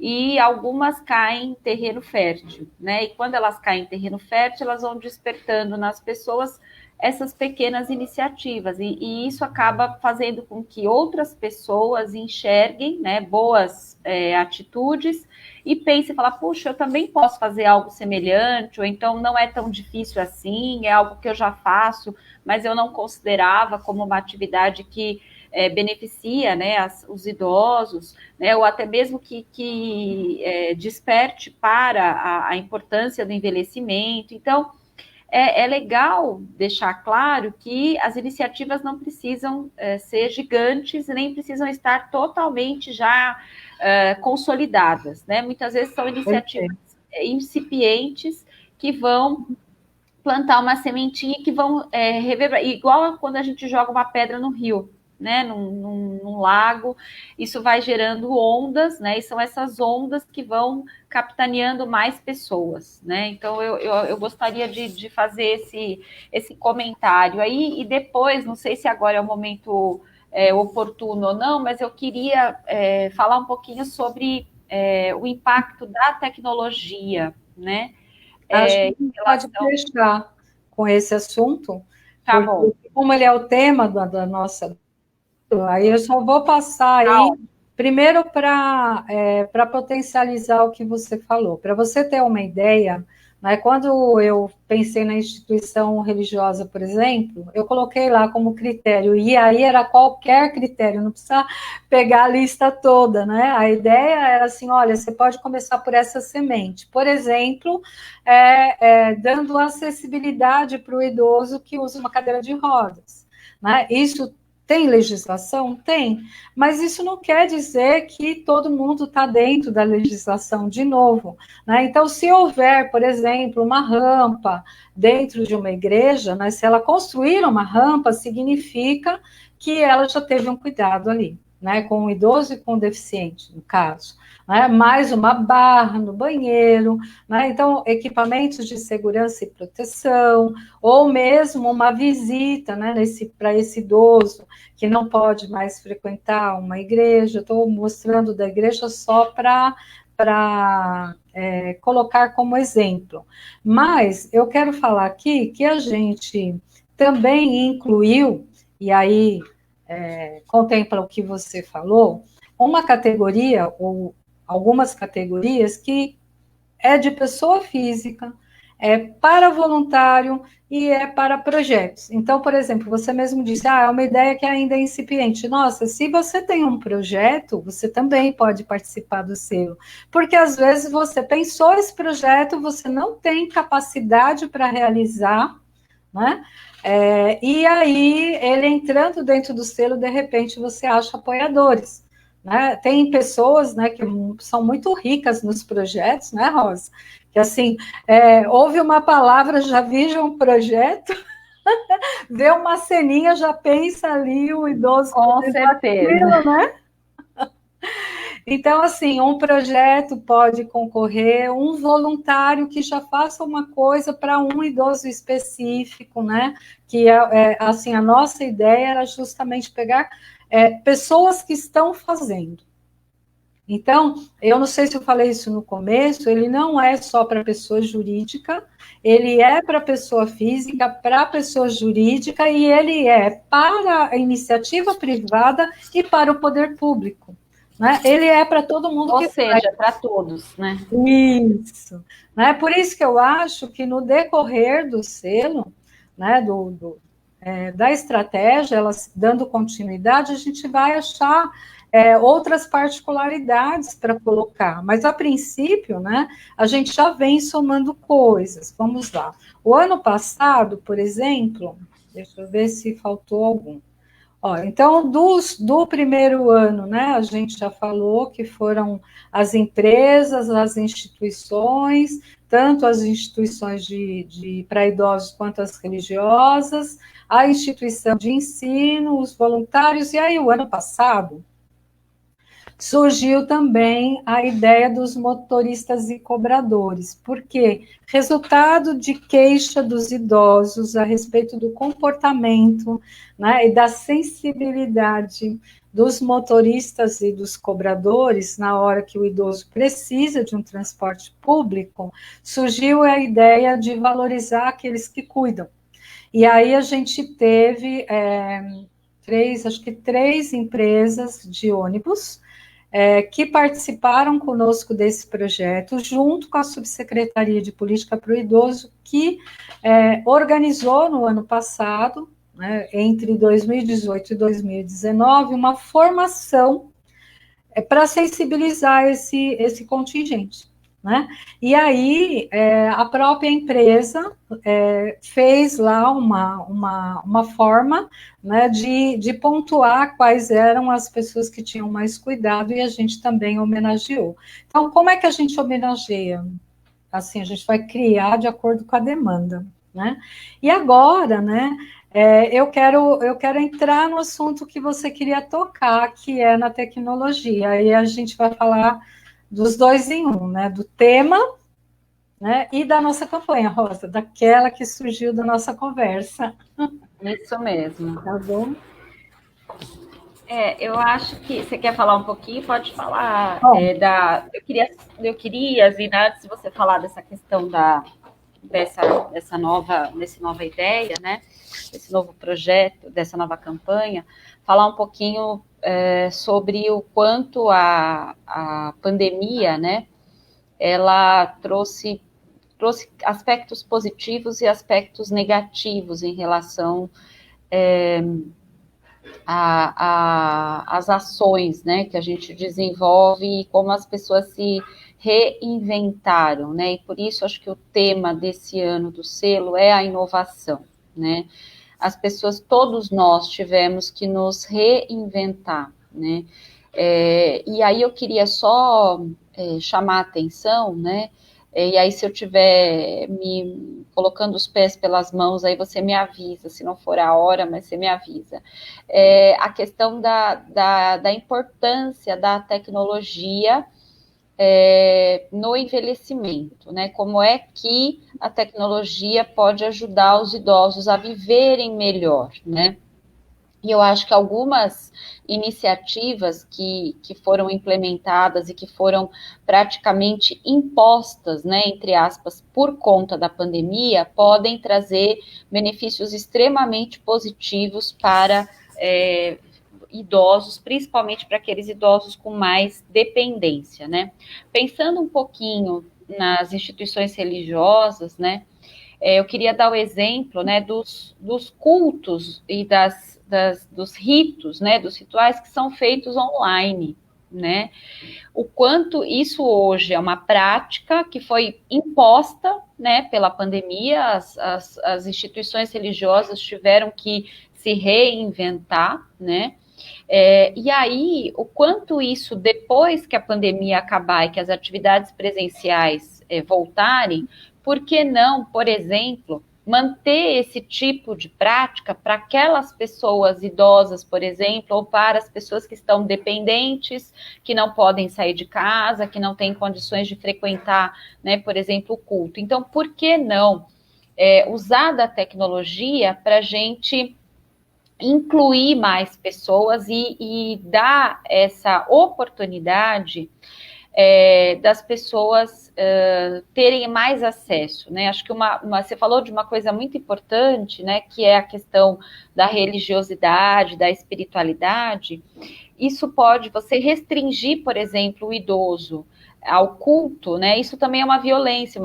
e algumas caem em terreno fértil, né? E quando elas caem em terreno fértil, elas vão despertando nas pessoas essas pequenas iniciativas, e isso acaba fazendo com que outras pessoas enxerguem, né, boas atitudes e pensem, falar, puxa, eu também posso fazer algo semelhante, ou então não é tão difícil assim, é algo que eu já faço, mas eu não considerava como uma atividade que beneficia, né, os idosos, né, ou até mesmo que desperte para a importância do envelhecimento. Então, é legal deixar claro que as iniciativas não precisam ser gigantes, nem precisam estar totalmente já consolidadas, né? Muitas vezes são iniciativas incipientes que vão plantar uma sementinha que vão reverberar, igual a quando a gente joga uma pedra no rio, né, num lago, isso vai gerando ondas, né, e são essas ondas que vão capitaneando mais pessoas, né, então eu gostaria de fazer esse comentário aí, e depois, não sei se agora é o momento oportuno ou não, mas eu queria falar um pouquinho sobre o impacto da tecnologia, né. Acho que a gente pode fechar com esse assunto, tá, porque bom. Como ele é o tema da nossa... Aí eu só vou passar aí, primeiro para potencializar o que você falou. Para você ter uma ideia, né, quando eu pensei na instituição religiosa, por exemplo, eu coloquei lá como critério, e aí era qualquer critério, não precisa pegar a lista toda, né? A ideia era assim, olha, você pode começar por essa semente. Por exemplo, dando acessibilidade para o idoso que usa uma cadeira de rodas, né? Isso tem legislação? Tem, mas isso não quer dizer que todo mundo está dentro da legislação de novo, né? Então, se houver, por exemplo, uma rampa dentro de uma igreja, né, se ela construir uma rampa, significa que ela já teve um cuidado ali, né, com o idoso e com o deficiente, no caso. Né, mais uma barra no banheiro, né, então equipamentos de segurança e proteção, ou mesmo uma visita, né, para esse idoso que não pode mais frequentar uma igreja. Estou mostrando da igreja só para colocar como exemplo. Mas eu quero falar aqui que a gente também incluiu, e aí contempla o que você falou, uma categoria, ou algumas categorias, que é de pessoa física, é para voluntário e é para projetos. Então, por exemplo, você mesmo disse, é uma ideia que ainda é incipiente. Nossa, se você tem um projeto, você também pode participar do selo, porque às vezes você pensou esse projeto, você não tem capacidade para realizar, né? E aí, ele entrando dentro do selo, de repente você acha apoiadores. Né? Tem pessoas, né, que são muito ricas nos projetos, né, Rosa? Que assim, ouve uma palavra, já vija um projeto, vê uma ceninha, já pensa ali o idoso. Com certeza. Aquilo, né? Então, assim, um projeto pode concorrer, um voluntário que já faça uma coisa para um idoso específico, né? Que assim, a nossa ideia era justamente pegar pessoas que estão fazendo. Então, eu não sei se eu falei isso no começo, ele não é só para pessoa jurídica, ele é para pessoa física, para pessoa jurídica, e ele é para a iniciativa privada e para o poder público. Né? Ele é para todo mundo. Ou seja, para todos, né? Isso. Né? Por isso que eu acho que no decorrer do selo, né, da estratégia, elas dando continuidade, a gente vai achar outras particularidades para colocar, mas a princípio, né, a gente já vem somando coisas. Vamos lá. O ano passado, por exemplo, deixa eu ver se faltou algum. Ó, então, do primeiro ano, né, a gente já falou que foram as empresas, as instituições, tanto as instituições para idosos quanto as religiosas, a instituição de ensino, os voluntários, e aí o ano passado surgiu também a ideia dos motoristas e cobradores, porque resultado de queixa dos idosos a respeito do comportamento, né, e da sensibilidade dos motoristas e dos cobradores na hora que o idoso precisa de um transporte público, surgiu a ideia de valorizar aqueles que cuidam. E aí a gente teve três empresas de ônibus que participaram conosco desse projeto, junto com a Subsecretaria de Política para o Idoso, que organizou no ano passado, né, entre 2018 e 2019, uma formação para sensibilizar esse contingente. Né? E aí, a própria empresa fez lá uma forma, né, de pontuar quais eram as pessoas que tinham mais cuidado, e a gente também homenageou. Então, como é que a gente homenageia? Assim, a gente vai criar de acordo com a demanda. Né? E agora, né, eu quero entrar no assunto que você queria tocar, que é na tecnologia, e a gente vai falar dos dois em um, né? Do tema, né? E da nossa campanha, Rosa, daquela que surgiu da nossa conversa. Isso mesmo. Tá bom? Eu acho que você quer falar um pouquinho, pode falar. Bom, Eu queria, Zina, antes de você falar dessa questão dessa nova ideia, né? Desse novo projeto, dessa nova campanha, falar um pouquinho sobre o quanto a pandemia, né? Ela trouxe aspectos positivos e aspectos negativos em relação às ações, né, que a gente desenvolve e como as pessoas se reinventaram, né, e por isso acho que o tema desse ano do selo é a inovação, né, as pessoas, todos nós tivemos que nos reinventar, né, e aí eu queria só chamar a atenção, né, e aí, se eu estiver me colocando os pés pelas mãos, aí você me avisa, se não for a hora, mas você me avisa. A questão da importância da tecnologia no envelhecimento, né? Como é que a tecnologia pode ajudar os idosos a viverem melhor, né? E eu acho que algumas iniciativas que foram implementadas e que foram praticamente impostas, né, entre aspas, por conta da pandemia, podem trazer benefícios extremamente positivos para idosos, principalmente para aqueles idosos com mais dependência, né? Pensando um pouquinho nas instituições religiosas, né, eu queria dar o exemplo, né, dos cultos e dos ritos, né, dos rituais que são feitos online, né? O quanto isso hoje é uma prática que foi imposta, né, pela pandemia, as instituições religiosas tiveram que se reinventar, né? E aí, o quanto isso, depois que a pandemia acabar e que as atividades presenciais voltarem, por que não, por exemplo, manter esse tipo de prática para aquelas pessoas idosas, por exemplo, ou para as pessoas que estão dependentes, que não podem sair de casa, que não têm condições de frequentar, né, por exemplo, o culto. Então, por que não usar da tecnologia para a gente incluir mais pessoas e dar essa oportunidade das pessoas terem mais acesso, né? Acho que você falou de uma coisa muito importante, né? Que é a questão da religiosidade, da espiritualidade. Isso pode, você restringir, por exemplo, o idoso ao culto, né? Isso também é uma violência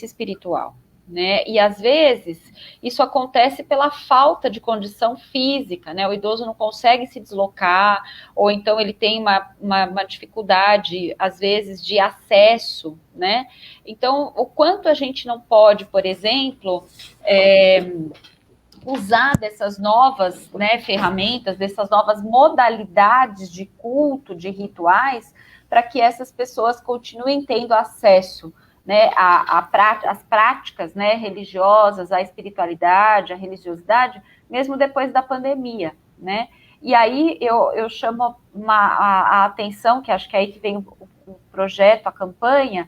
espiritual, né? E às vezes isso acontece pela falta de condição física, né? O idoso não consegue se deslocar, ou então ele tem uma dificuldade, às vezes, de acesso, né? Então, o quanto a gente não pode, por exemplo, usar dessas novas, né, ferramentas, dessas novas modalidades de culto, de rituais, para que essas pessoas continuem tendo acesso, né, às práticas, né, religiosas, à espiritualidade, à religiosidade, mesmo depois da pandemia, né? E aí eu chamo a atenção, que acho que é aí que vem o projeto, a campanha,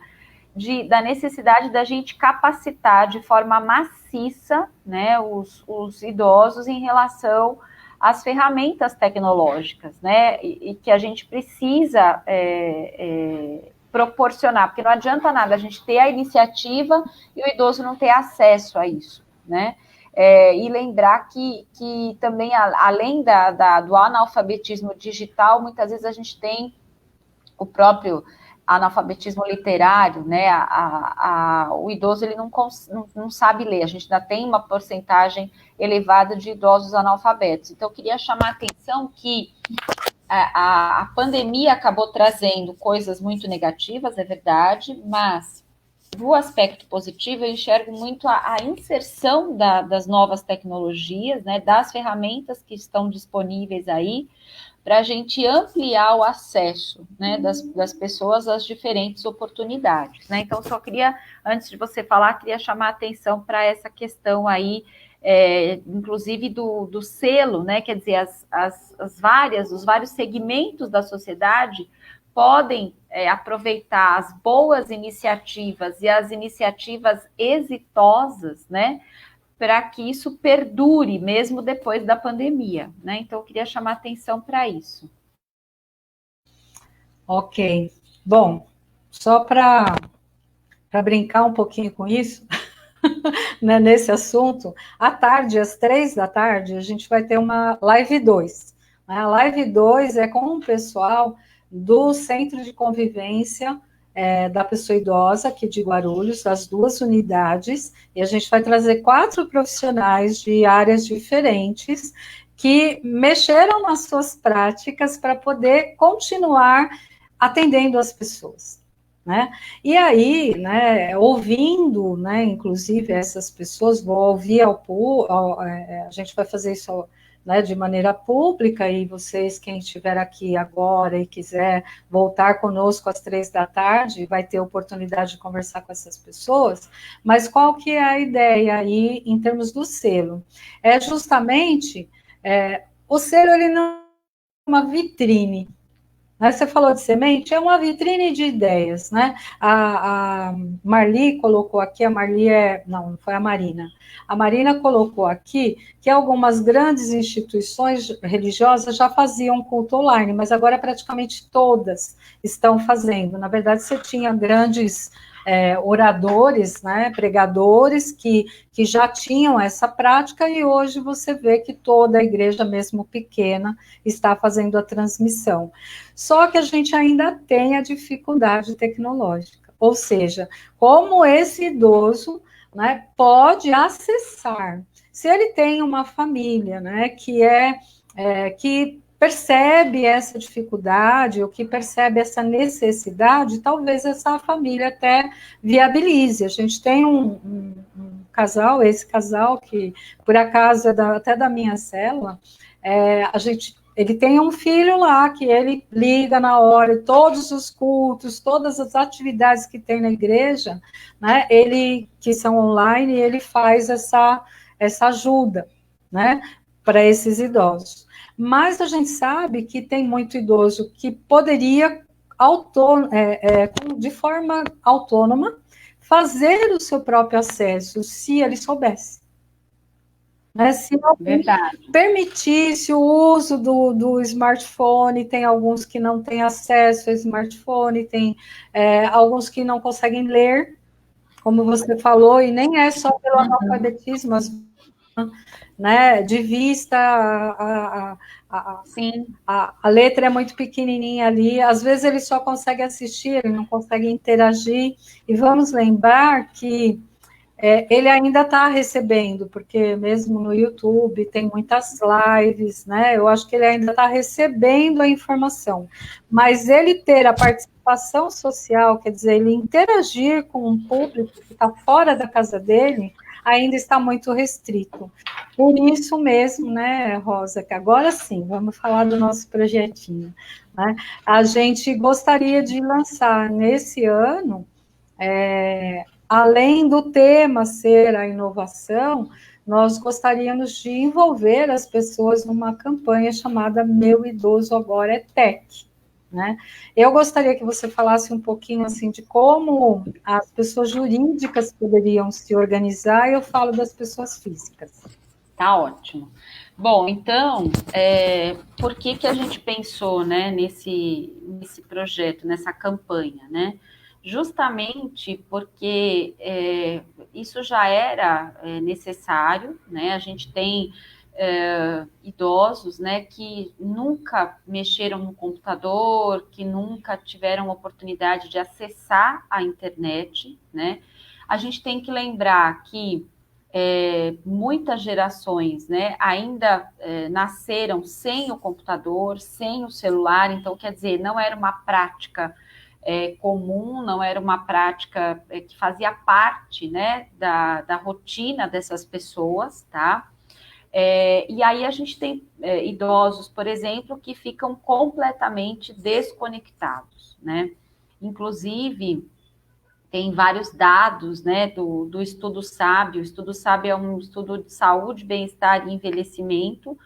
da necessidade da gente capacitar de forma maciça, né, os idosos em relação às ferramentas tecnológicas, né, e que a gente precisa proporcionar, porque não adianta nada a gente ter a iniciativa e o idoso não ter acesso a isso, né? E lembrar que também, além do analfabetismo digital, muitas vezes a gente tem o próprio analfabetismo literário, né? O idoso ele não sabe ler, a gente ainda tem uma porcentagem elevada de idosos analfabetos. Então, eu queria chamar a atenção que a pandemia acabou trazendo coisas muito negativas, é verdade, mas do aspecto positivo, eu enxergo muito a inserção das novas tecnologias, né, das ferramentas que estão disponíveis aí, para a gente ampliar o acesso, né, das pessoas às diferentes oportunidades, né? Então, só queria, antes de você falar, queria chamar a atenção para essa questão aí, inclusive do selo, né? Quer dizer, os vários segmentos da sociedade podem aproveitar as boas iniciativas e as iniciativas exitosas, né? Para que isso perdure mesmo depois da pandemia, né? Então, eu queria chamar atenção para isso. Ok. Bom, só para brincar um pouquinho com isso, né, nesse assunto, à tarde, às 3 da tarde, a gente vai ter uma live 2. A live 2 é com o pessoal do Centro de Convivência da Pessoa Idosa, aqui de Guarulhos, das 2 unidades, e a gente vai trazer 4 profissionais de áreas diferentes que mexeram nas suas práticas para poder continuar atendendo as pessoas, né? E aí, né, ouvindo, né, inclusive essas pessoas, vou ouvir a gente vai fazer isso, né, de maneira pública, e vocês, quem estiver aqui agora e quiser voltar conosco às 3 da tarde, vai ter oportunidade de conversar com essas pessoas, mas qual que é a ideia aí, em termos do selo? É justamente, o selo, ele não é uma vitrine. Você falou de semente, é uma vitrine de ideias, né? A Marli colocou aqui, não foi a Marina. A Marina colocou aqui que algumas grandes instituições religiosas já faziam culto online, mas agora praticamente todas estão fazendo. Na verdade, você tinha grandes oradores, né, pregadores que já tinham essa prática, e hoje você vê que toda a igreja, mesmo pequena, está fazendo a transmissão. Só que a gente ainda tem a dificuldade tecnológica, ou seja, como esse idoso, né, pode acessar. Se ele tem uma família, né, que percebe essa dificuldade, ou que percebe essa necessidade, talvez essa família até viabilize. A gente tem um casal, esse casal que, por acaso, até da minha célula, ele tem um filho lá que ele liga na hora, todos os cultos, todas as atividades que tem na igreja, né, que são online, ele faz essa ajuda, né, para esses idosos. Mas a gente sabe que tem muito idoso que poderia, de forma autônoma, fazer o seu próprio acesso, se ele soubesse. Né? Se alguém permitisse o uso do smartphone, tem alguns que não têm acesso ao smartphone, tem alguns que não conseguem ler, como você falou, e nem é só pelo analfabetismo, né, de vista, a letra é muito pequenininha ali, às vezes ele só consegue assistir, ele não consegue interagir, e vamos lembrar que ele ainda está recebendo, porque mesmo no YouTube tem muitas lives, né? Eu acho que ele ainda está recebendo a informação, mas ele ter a participação social, quer dizer, ele interagir com um público que está fora da casa dele, ainda está muito restrito. Por isso mesmo, né, Rosa, que agora sim, vamos falar do nosso projetinho, né? A gente gostaria de lançar nesse ano, além do tema ser a inovação, nós gostaríamos de envolver as pessoas numa campanha chamada Meu Idoso Agora é Tech, né? Eu gostaria que você falasse um pouquinho assim de como as pessoas jurídicas poderiam se organizar, e eu falo das pessoas físicas. Tá ótimo. Bom, então, por que a gente pensou, né, nesse projeto, nessa campanha, né? Justamente porque isso já era necessário, né? A gente tem idosos, né, que nunca mexeram no computador, que nunca tiveram oportunidade de acessar a internet, né? A gente tem que lembrar que muitas gerações, né, ainda nasceram sem o computador, sem o celular, então, quer dizer, não era uma prática comum, não era uma prática que fazia parte, né, da rotina dessas pessoas, tá? E aí a gente tem idosos, por exemplo, que ficam completamente desconectados, né? Inclusive, tem vários dados, né, do Estudo SABE. O Estudo SABE é um estudo de saúde, bem-estar e envelhecimento,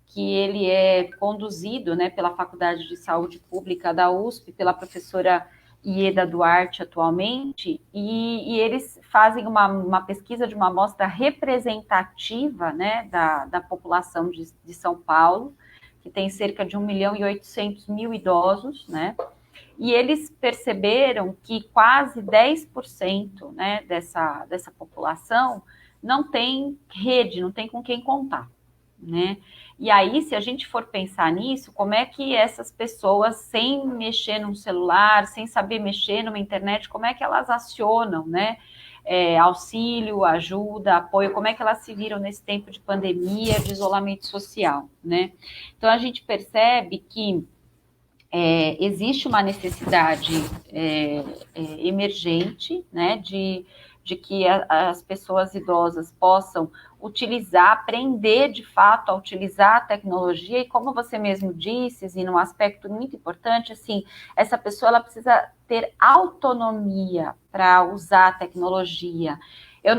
que ele é conduzido, né, pela Faculdade de Saúde Pública da USP, pela professora Ieda Duarte atualmente, e eles fazem uma pesquisa de uma amostra representativa, né, da população de São Paulo, que tem cerca de 1.800.000 idosos, né, e eles perceberam que quase 10%, né, dessa população não tem rede, não tem com quem contar, né? E aí, se a gente for pensar nisso, como é que essas pessoas, sem mexer num celular, sem saber mexer numa internet, como é que elas acionam, né? Auxílio, ajuda, apoio, como é que elas se viram nesse tempo de pandemia, de isolamento social, né? Então, a gente percebe que existe uma necessidade emergente, né, de que as pessoas idosas possam utilizar, aprender de fato a utilizar a tecnologia, e como você mesmo disse, e num aspecto muito importante, assim, essa pessoa ela precisa ter autonomia para usar a tecnologia.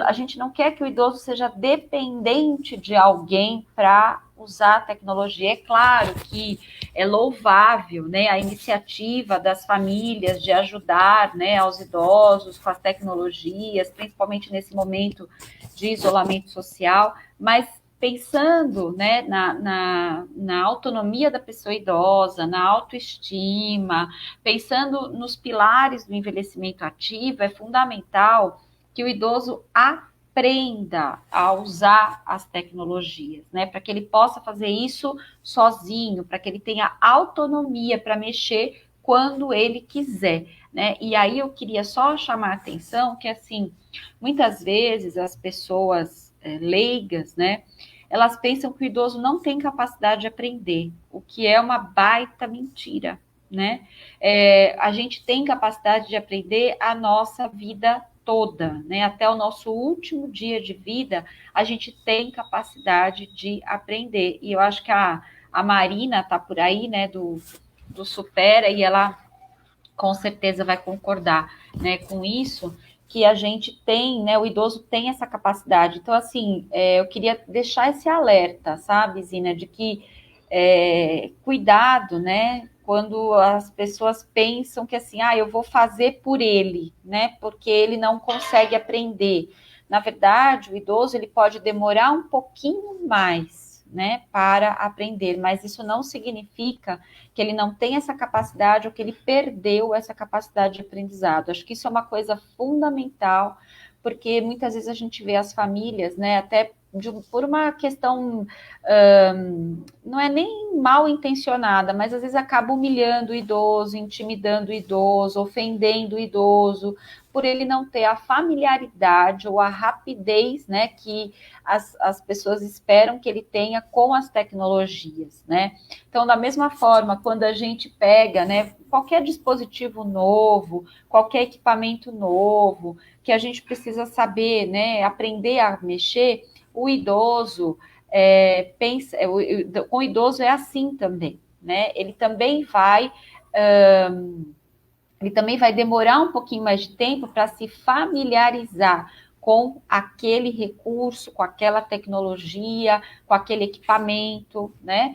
A gente não quer que o idoso seja dependente de alguém para usar a tecnologia. É claro que é louvável, né, a iniciativa das famílias de ajudar, né, aos idosos com as tecnologias, principalmente nesse momento de isolamento social, mas pensando, né, na autonomia da pessoa idosa, na autoestima, pensando nos pilares do envelhecimento ativo, é fundamental que o idoso aprenda a usar as tecnologias, né? Para que ele possa fazer isso sozinho, para que ele tenha autonomia para mexer quando ele quiser, né? E aí eu queria só chamar a atenção que, assim, muitas vezes as pessoas leigas, né? Elas pensam que o idoso não tem capacidade de aprender, o que é uma baita mentira, né? A gente tem capacidade de aprender a nossa vida toda, né? Até o nosso último dia de vida, a gente tem capacidade de aprender. E eu acho que a Marina está por aí, né, do Supera, e ela com certeza vai concordar, né, com isso, que a gente tem, né, o idoso tem essa capacidade. Então, assim, eu queria deixar esse alerta, sabe, Zina, de que cuidado, né, quando as pessoas pensam que assim, eu vou fazer por ele, né, porque ele não consegue aprender. Na verdade, o idoso ele pode demorar um pouquinho mais, né, para aprender, mas isso não significa que ele não tem essa capacidade ou que ele perdeu essa capacidade de aprendizado. Acho que isso é uma coisa fundamental, porque muitas vezes a gente vê as famílias, né, até por uma questão, não é nem mal intencionada, mas às vezes acaba humilhando o idoso, intimidando o idoso, ofendendo o idoso, por ele não ter a familiaridade ou a rapidez, né, que as pessoas esperam que ele tenha com as tecnologias, né? Então, da mesma forma, quando a gente pega, né, qualquer dispositivo novo, qualquer equipamento novo, que a gente precisa saber, né, aprender a mexer, o idoso pensa, com o idoso é assim também, né? Ele também vai demorar um pouquinho mais de tempo para se familiarizar com aquele recurso, com aquela tecnologia, com aquele equipamento, né?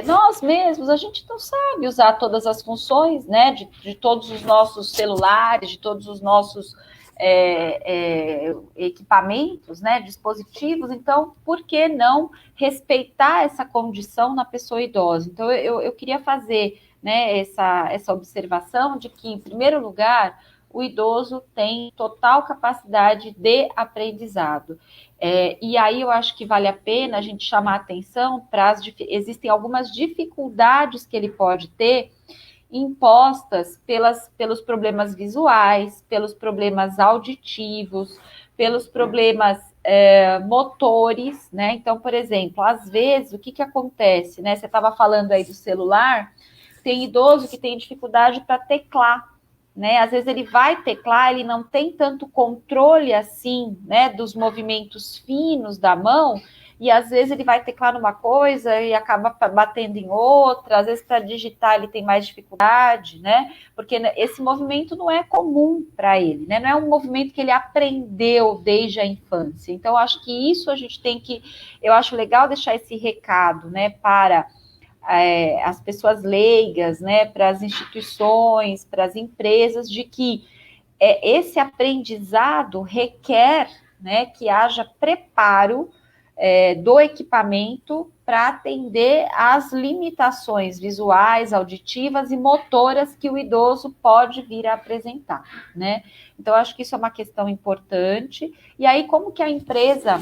Nós mesmos, a gente não sabe usar todas as funções, né? De todos os nossos celulares, de todos os nossos equipamentos, né? Dispositivos. Então, por que não respeitar essa condição na pessoa idosa? Então, eu queria fazer, né, essa observação de que, em primeiro lugar, o idoso tem total capacidade de aprendizado. E aí eu acho que vale a pena a gente chamar a atenção para existem algumas dificuldades que ele pode ter impostas pelos problemas visuais, pelos problemas auditivos, pelos problemas motores, né? Então, por exemplo, às vezes, o que acontece, né? Você estava falando aí do celular, tem idoso que tem dificuldade para teclar, né? Às vezes ele vai teclar, ele não tem tanto controle assim, né, dos movimentos finos da mão, e às vezes ele vai teclar numa coisa e acaba batendo em outra, às vezes para digitar ele tem mais dificuldade, né? Porque esse movimento não é comum para ele, né? Não é um movimento que ele aprendeu desde a infância. Então, acho que isso a gente tem que, eu acho legal deixar esse recado, né, para as pessoas leigas, né, para as instituições, para as empresas, de que esse aprendizado requer, né, que haja preparo do equipamento para atender às limitações visuais, auditivas e motoras que o idoso pode vir a apresentar, né? Então, acho que isso é uma questão importante. E aí, como que a empresa,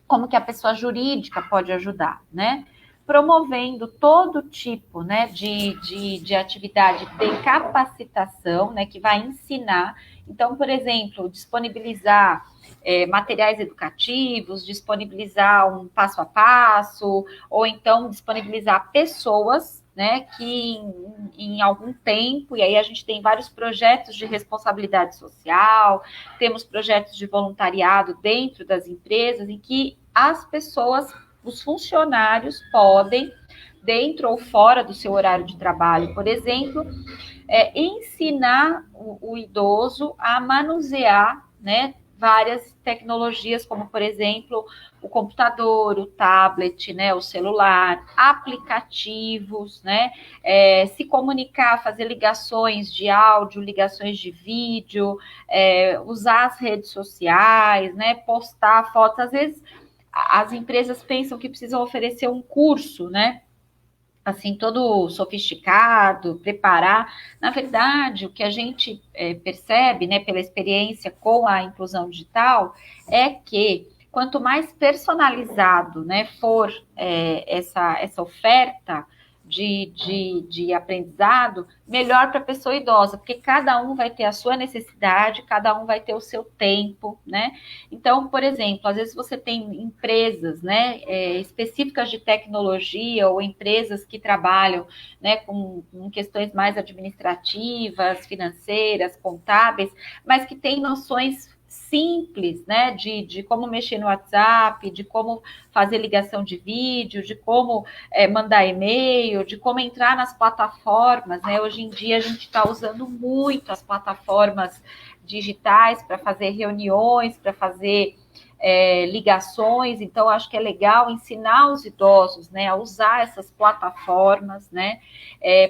como que a pessoa jurídica pode ajudar, né? Promovendo todo tipo, né, de atividade de capacitação, né, que vai ensinar. Então, por exemplo, disponibilizar materiais educativos, disponibilizar um passo a passo, ou então disponibilizar pessoas, né, que em algum tempo, e aí a gente tem vários projetos de responsabilidade social, temos projetos de voluntariado dentro das empresas, em que as pessoas, os funcionários podem, dentro ou fora do seu horário de trabalho, por exemplo, ensinar o idoso a manusear, né, várias tecnologias, como, por exemplo, o computador, o tablet, né, o celular, aplicativos, né, se comunicar, fazer ligações de áudio, ligações de vídeo, usar as redes sociais, né, postar fotos. Às vezes, as empresas pensam que precisam oferecer um curso, né, assim, todo sofisticado, preparar. Na verdade, o que a gente percebe, né, pela experiência com a inclusão digital, é que quanto mais personalizado, né, for essa oferta de aprendizado, melhor para a pessoa idosa, porque cada um vai ter a sua necessidade, cada um vai ter o seu tempo, né? Então, por exemplo, às vezes você tem empresas, né, específicas de tecnologia ou empresas que trabalham, né, com questões mais administrativas, financeiras, contábeis, mas que têm noções simples, né, de como mexer no WhatsApp, de como fazer ligação de vídeo, de como mandar e-mail, de como entrar nas plataformas, né? Hoje em dia a gente está usando muito as plataformas digitais para fazer reuniões, para fazer ligações, então acho que é legal ensinar os idosos, né, a usar essas plataformas, né?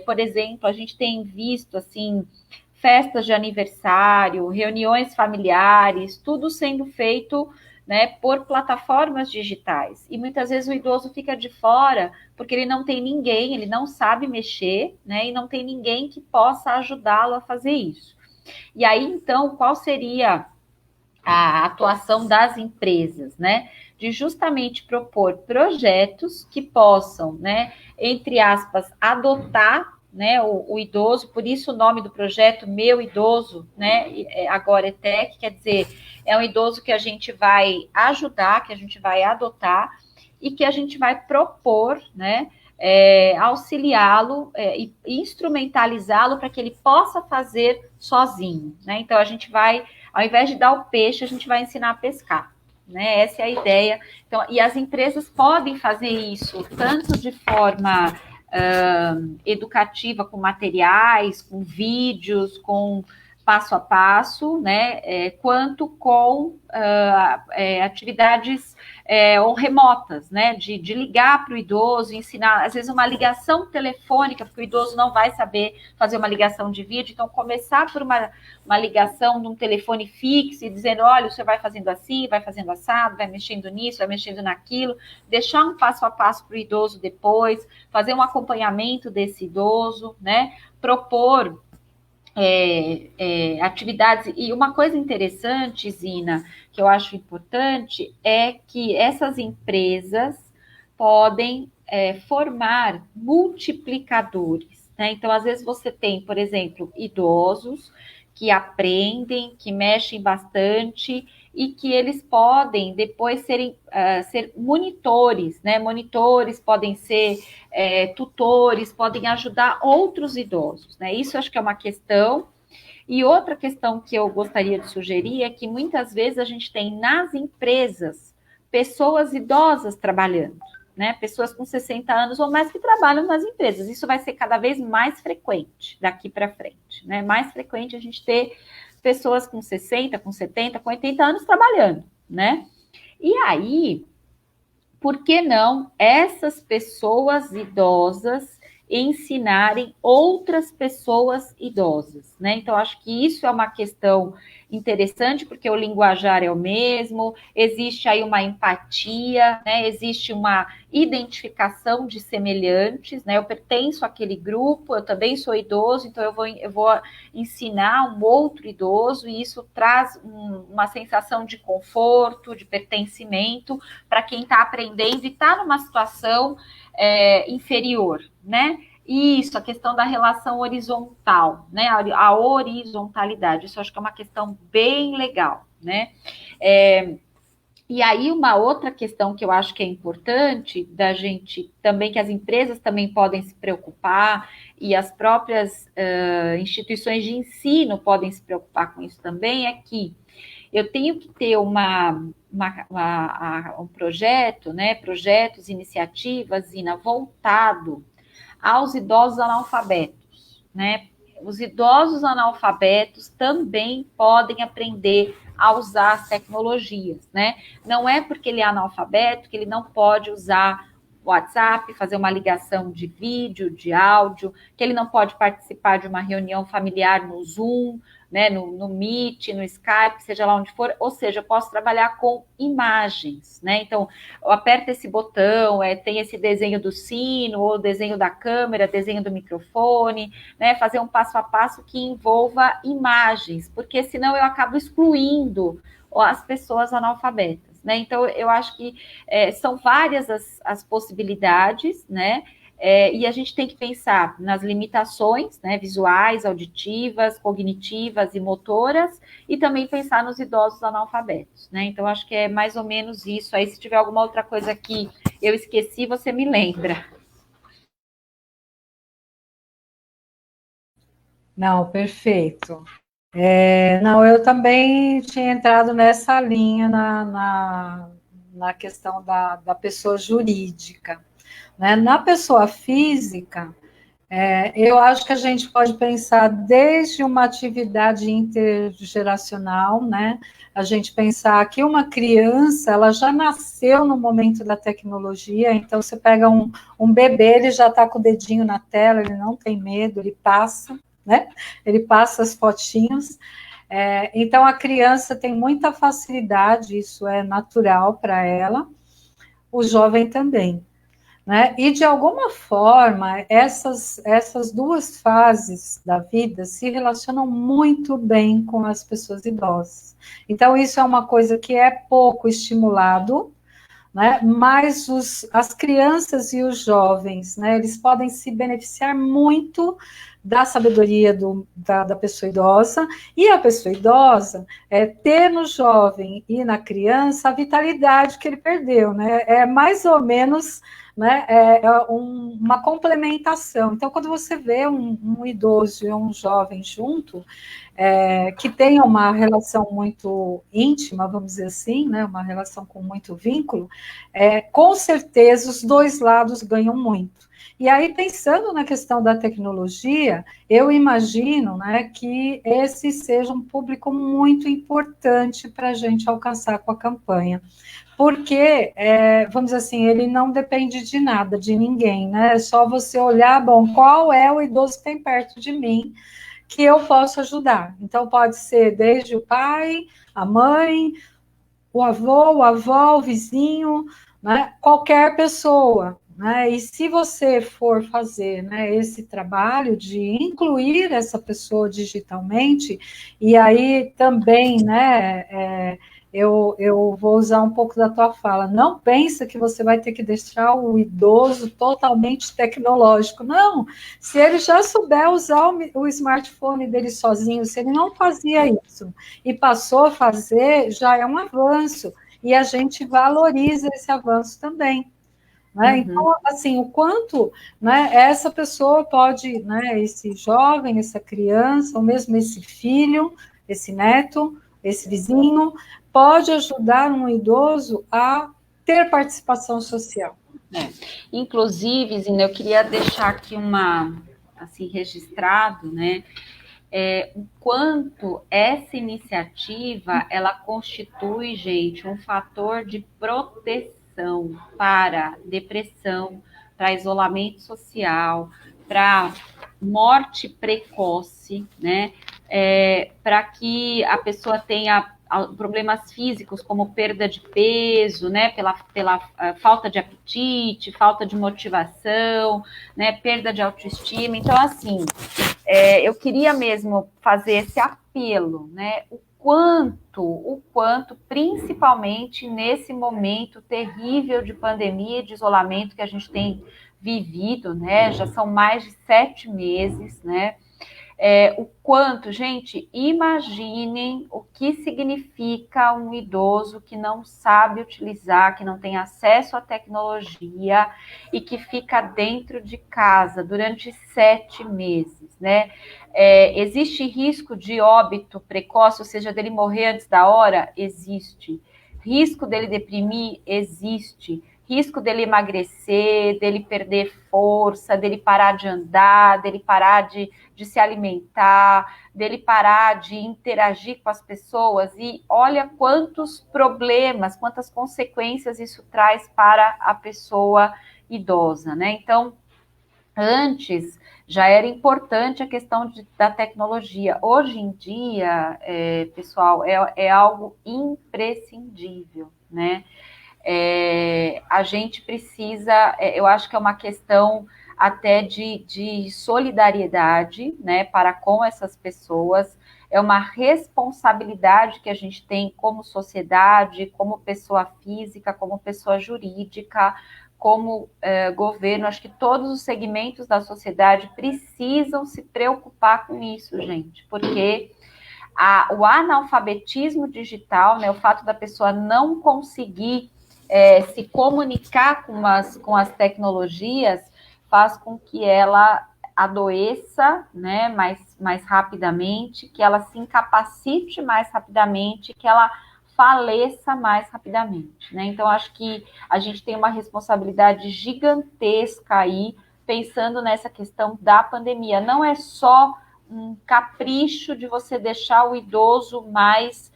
Por exemplo, a gente tem visto assim festas de aniversário, reuniões familiares, tudo sendo feito, né, por plataformas digitais. E muitas vezes o idoso fica de fora porque ele não tem ninguém, ele não sabe mexer, né, e não tem ninguém que possa ajudá-lo a fazer isso. E aí, então, qual seria a atuação das empresas, né? De justamente propor projetos que possam, né, entre aspas, adotar, né, o idoso, por isso o nome do projeto Meu Idoso, né, agora é Tech, quer dizer, é um idoso que a gente vai ajudar, que a gente vai adotar e que a gente vai propor, né, auxiliá-lo e instrumentalizá-lo para que ele possa fazer sozinho, né? Então a gente vai, ao invés de dar o peixe, a gente vai ensinar a pescar, né? Essa é a ideia. Então, e as empresas podem fazer isso tanto de forma educativa, com materiais, com vídeos, com passo a passo, né? Quanto com atividades ou remotas, né? De ligar para o idoso, ensinar, às vezes, uma ligação telefônica, porque o idoso não vai saber fazer uma ligação de vídeo, então começar por uma ligação de um telefone fixo e dizendo, olha, o senhor vai fazendo assim, vai fazendo assado, vai mexendo nisso, vai mexendo naquilo, deixar um passo a passo para o idoso depois, fazer um acompanhamento desse idoso, né? Propor atividades. E uma coisa interessante, Zina, que eu acho importante, é que essas empresas podem formar multiplicadores, né? Então, às vezes você tem, por exemplo, idosos que aprendem, que mexem bastante e que eles podem depois ser monitores, né? Monitores podem ser tutores, podem ajudar outros idosos, né? Isso acho que é uma questão. E outra questão que eu gostaria de sugerir é que muitas vezes a gente tem nas empresas pessoas idosas trabalhando, né? Pessoas com 60 anos ou mais que trabalham nas empresas. Isso vai ser cada vez mais frequente daqui para frente, né? Mais frequente a gente ter pessoas com 60, com 70, com 80 anos trabalhando, né? E aí, por que não essas pessoas idosas ensinarem outras pessoas idosas, né? Então, acho que isso é uma questão interessante, porque o linguajar é o mesmo, existe aí uma empatia, né? Existe uma identificação de semelhantes, né? Eu pertenço àquele grupo, eu também sou idoso, então eu vou ensinar um outro idoso, e isso traz uma sensação de conforto, de pertencimento, para quem está aprendendo e está numa situação inferior, né? Isso, a questão da relação horizontal, né? A horizontalidade, isso eu acho que é uma questão bem legal, né? E aí, uma outra questão que eu acho que é importante da gente também, que as empresas também podem se preocupar, e as próprias instituições de ensino podem se preocupar com isso também, é que eu tenho que ter um projeto, né? Projetos, iniciativas, Zina, voltado aos idosos analfabetos, né? Os idosos analfabetos também podem aprender a usar as tecnologias, né? Não é porque ele é analfabeto que ele não pode usar o WhatsApp, fazer uma ligação de vídeo, de áudio, que ele não pode participar de uma reunião familiar no Zoom, né, no Meet, no Skype, seja lá onde for, ou seja, eu posso trabalhar com imagens, né? Então, eu aperto esse botão, tem esse desenho do sino, ou desenho da câmera, desenho do microfone, né? Fazer um passo a passo que envolva imagens, porque senão eu acabo excluindo as pessoas analfabetas, né? Então, eu acho que são várias as possibilidades, né? E a gente tem que pensar nas limitações, né, visuais, auditivas, cognitivas e motoras, e também pensar nos idosos analfabetos, né? Então, acho que é mais ou menos isso. Aí, se tiver alguma outra coisa que eu esqueci, você me lembra. Não, perfeito. Não, eu também tinha entrado nessa linha na questão da pessoa jurídica, né? Na pessoa física, eu acho que a gente pode pensar desde uma atividade intergeracional, né? A gente pensar que uma criança, ela já nasceu no momento da tecnologia, então você pega um bebê, ele já está com o dedinho na tela, ele não tem medo, ele passa, né? Ele passa as fotinhos. Então a criança tem muita facilidade, isso é natural para ela, o jovem também. né? E, de alguma forma, essas duas fases da vida se relacionam muito bem com as pessoas idosas. Então, isso é uma coisa que é pouco estimulado, né? Mas as crianças e os jovens, né, eles podem se beneficiar muito da sabedoria da pessoa idosa, e a pessoa idosa ter no jovem e na criança a vitalidade que ele perdeu, né? É mais ou menos, né, uma complementação. Então, quando você vê um idoso e um jovem junto, que tenha uma relação muito íntima, vamos dizer assim, né, uma relação com muito vínculo, com certeza os dois lados ganham muito. E aí, pensando na questão da tecnologia, eu imagino, né, que esse seja um público muito importante para a gente alcançar com a campanha. Porque, vamos dizer assim, ele não depende de nada, de ninguém, né? É só você olhar, bom, qual é o idoso que tem perto de mim, que eu posso ajudar. Então, pode ser desde o pai, a mãe, o avó, o vizinho, né? Qualquer pessoa. Né? E se você for fazer, né, esse trabalho de incluir essa pessoa digitalmente, e aí também, né, eu vou usar um pouco da tua fala, não pensa que você vai ter que deixar o idoso totalmente tecnológico, não, se ele já souber usar o smartphone dele sozinho, se ele não fazia isso e passou a fazer, já é um avanço, e a gente valoriza esse avanço também. Né? Uhum. Então, assim, o quanto, né, essa pessoa pode, né, esse jovem, essa criança, ou mesmo esse filho, esse neto, esse vizinho, pode ajudar um idoso a ter participação social. Inclusive, Zina, eu queria deixar aqui assim, registrado, né, o quanto essa iniciativa, ela constitui, gente, um fator de proteção para depressão, para isolamento social, para morte precoce, né, para que a pessoa tenha problemas físicos como perda de peso, né, pela falta de apetite, falta de motivação, né, perda de autoestima. Então, assim, eu queria mesmo fazer esse apelo, né, o quanto, principalmente nesse momento terrível de pandemia e de isolamento que a gente tem vivido, né, já são mais de 7 meses, né, o quanto, gente, imaginem o que significa um idoso que não sabe utilizar, que não tem acesso à tecnologia e que fica dentro de casa durante 7 meses, né? Existe risco de óbito precoce, ou seja, dele morrer antes da hora? Existe. Risco dele deprimir? Existe. Risco dele emagrecer, dele perder força, dele parar de andar, dele parar de se alimentar, dele parar de interagir com as pessoas, e olha quantos problemas, quantas consequências isso traz para a pessoa idosa, né? Então, antes já era importante a questão da tecnologia. Hoje em dia, pessoal, é algo imprescindível, né? A gente precisa, eu acho que é uma questão até de solidariedade, né, para com essas pessoas, é uma responsabilidade que a gente tem como sociedade, como pessoa física, como pessoa jurídica, como governo. Acho que todos os segmentos da sociedade precisam se preocupar com isso, gente, porque o analfabetismo digital, né, o fato da pessoa não conseguir se comunicar com as tecnologias, faz com que ela adoeça, né, mais rapidamente, que ela se incapacite mais rapidamente, que ela faleça mais rapidamente, né? Então, acho que a gente tem uma responsabilidade gigantesca aí, pensando nessa questão da pandemia. Não é só um capricho de você deixar o idoso mais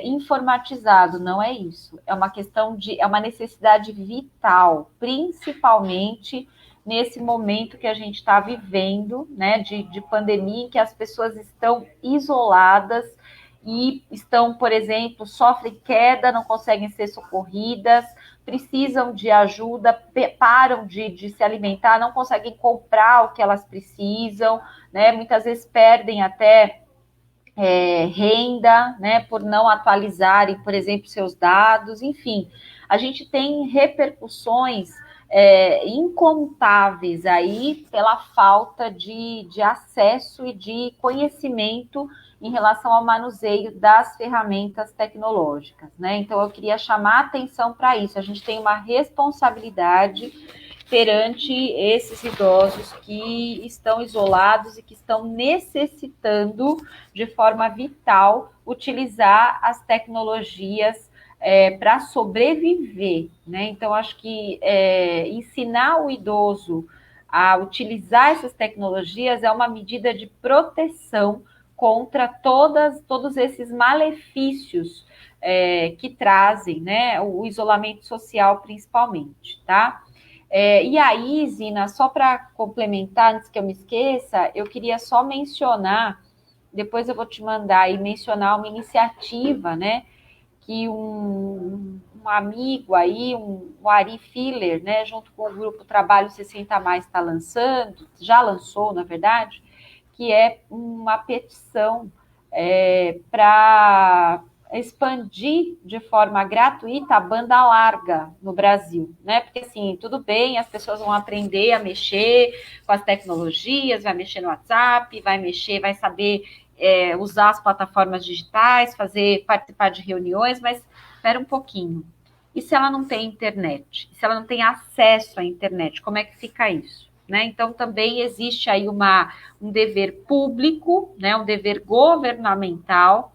informatizado, não é isso. É uma questão é uma necessidade vital, principalmente nesse momento que a gente está vivendo, né, de pandemia, em que as pessoas estão isoladas e estão, por exemplo, sofrem queda, não conseguem ser socorridas, precisam de ajuda, param de se alimentar, não conseguem comprar o que elas precisam, né? Muitas vezes perdem até renda, né, por não atualizarem, por exemplo, seus dados, enfim, a gente tem repercussões incontáveis aí pela falta de acesso e de conhecimento em relação ao manuseio das ferramentas tecnológicas, né? Então, eu queria chamar a atenção para isso. A gente tem uma responsabilidade perante esses idosos que estão isolados e que estão necessitando, de forma vital, utilizar as tecnologias para sobreviver, né? Então, acho que ensinar o idoso a utilizar essas tecnologias é uma medida de proteção contra todos esses malefícios que trazem, né? O isolamento social, principalmente, tá? E aí, Zina, só para complementar, antes que eu me esqueça, eu queria só mencionar, depois eu vou te mandar e mencionar uma iniciativa, né, que um amigo aí, o Ari Filler, né, junto com o grupo Trabalho 60 Mais está lançando, já lançou, na verdade, que é uma petição para expandir de forma gratuita a banda larga no Brasil, né? Porque assim, tudo bem, as pessoas vão aprender a mexer com as tecnologias, vai mexer no WhatsApp, vai saber usar as plataformas digitais, participar de reuniões, mas espera um pouquinho. E se ela não tem internet? E se ela não tem acesso à internet? Como é que fica isso? Né? Então, também existe aí um dever público, né? Um dever governamental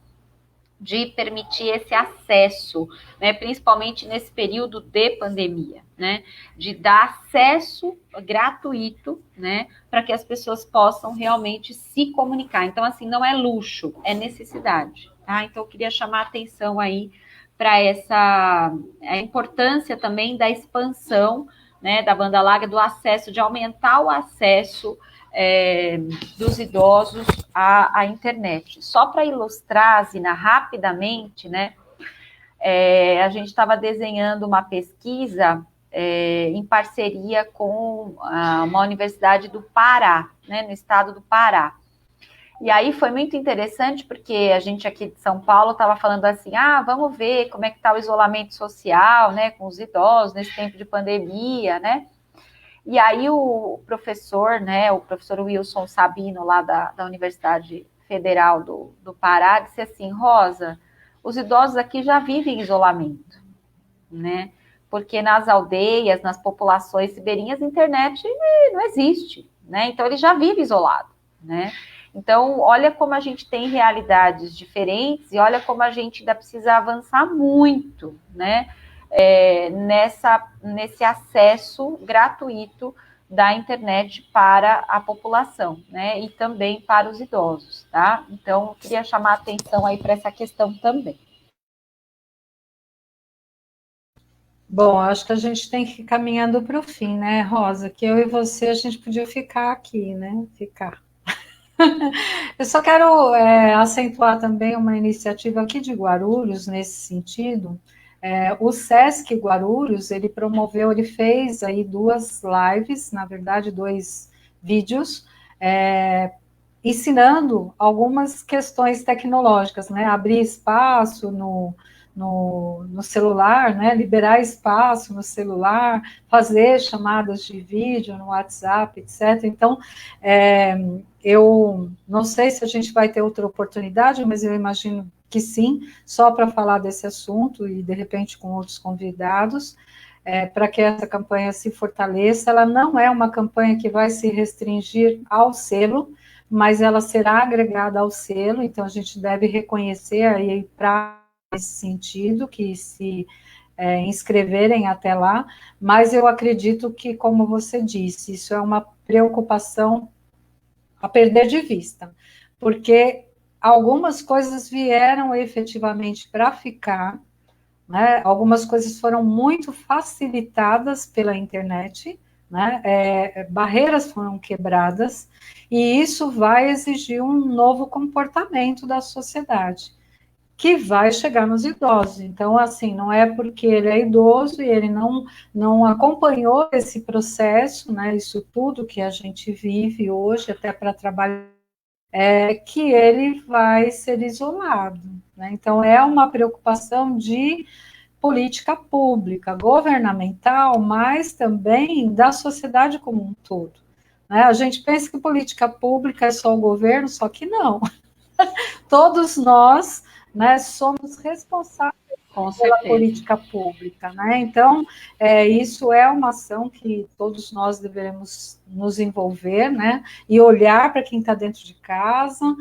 de permitir esse acesso, né, principalmente nesse período de pandemia, né, de dar acesso gratuito, né, para que as pessoas possam realmente se comunicar. Então, assim, não é luxo, é necessidade, tá? Então, eu queria chamar a atenção aí para a importância também da expansão, né, da banda larga, do acesso, de aumentar o acesso dos idosos à internet. Só para ilustrar, Zina, rapidamente, né, a gente estava desenhando uma pesquisa em parceria com uma universidade do Pará, né, no estado do Pará. E aí foi muito interessante, porque a gente aqui de São Paulo estava falando assim, vamos ver como é que está o isolamento social, né, com os idosos nesse tempo de pandemia, né? E aí o professor, né, o professor Wilson Sabino, lá da Universidade Federal do Pará, disse assim, Rosa, os idosos aqui já vivem em isolamento, né? Porque nas aldeias, nas populações ribeirinhas, a internet não existe, né? Então, ele já vive isolado, né? Então, olha como a gente tem realidades diferentes e olha como a gente ainda precisa avançar muito, né? Nesse acesso gratuito da internet para a população, né? E também para os idosos, tá? Então, eu queria chamar a atenção aí para essa questão também. Bom, acho que a gente tem que ir caminhando para o fim, né, Rosa? Que eu e você, a gente podia ficar aqui, né? Ficar. Eu só quero acentuar também uma iniciativa aqui de Guarulhos, nesse sentido. O Sesc Guarulhos, ele fez aí 2 lives, na verdade, 2 vídeos, ensinando algumas questões tecnológicas, né? Abrir espaço no celular, né? Liberar espaço no celular, fazer chamadas de vídeo no WhatsApp, etc. Então, eu não sei se a gente vai ter outra oportunidade, mas eu imagino que sim, só para falar desse assunto e, de repente, com outros convidados, para que essa campanha se fortaleça. Ela não é uma campanha que vai se restringir ao selo, mas ela será agregada ao selo, então a gente deve reconhecer aí para esse sentido, que se inscreverem até lá, mas eu acredito que, como você disse, isso é uma preocupação a perder de vista, porque algumas coisas vieram efetivamente para ficar, né? Algumas coisas foram muito facilitadas pela internet, né? Barreiras foram quebradas, e isso vai exigir um novo comportamento da sociedade. que vai chegar nos idosos. Então, assim, não é porque ele é idoso e ele não acompanhou esse processo, né, isso tudo que a gente vive hoje, até para trabalhar, que ele vai ser isolado, né? Então, é uma preocupação de política pública, governamental, mas também da sociedade como um todo, né? A gente pensa que política pública é só o governo, só que não. Todos nós, né, somos responsáveis Com pela certeza. política pública, né? Então, isso é uma ação que todos nós devemos nos envolver, né? E olhar para quem está dentro de casa,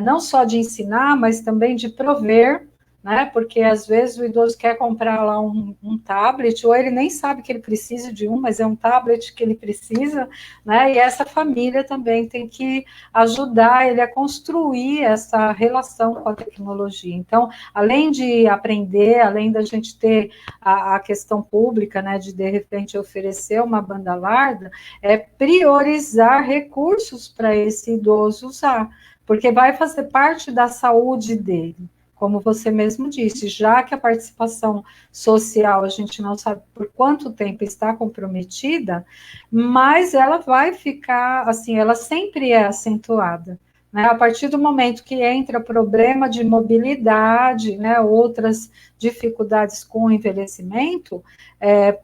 não só de ensinar, mas também de prover, né? Porque às vezes o idoso quer comprar lá um tablet, ou ele nem sabe que ele precisa de um, mas é um tablet que ele precisa, né? E essa família também tem que ajudar ele a construir essa relação com a tecnologia. Então, além de aprender, além da gente ter a questão pública, né, de repente oferecer uma banda larga, é priorizar recursos para esse idoso usar, porque vai fazer parte da saúde dele. Como você mesmo disse, já que a participação social a gente não sabe por quanto tempo está comprometida, mas ela vai ficar, assim, ela sempre é acentuada, né? A partir do momento que entra problema de mobilidade, né, outras dificuldades com o envelhecimento,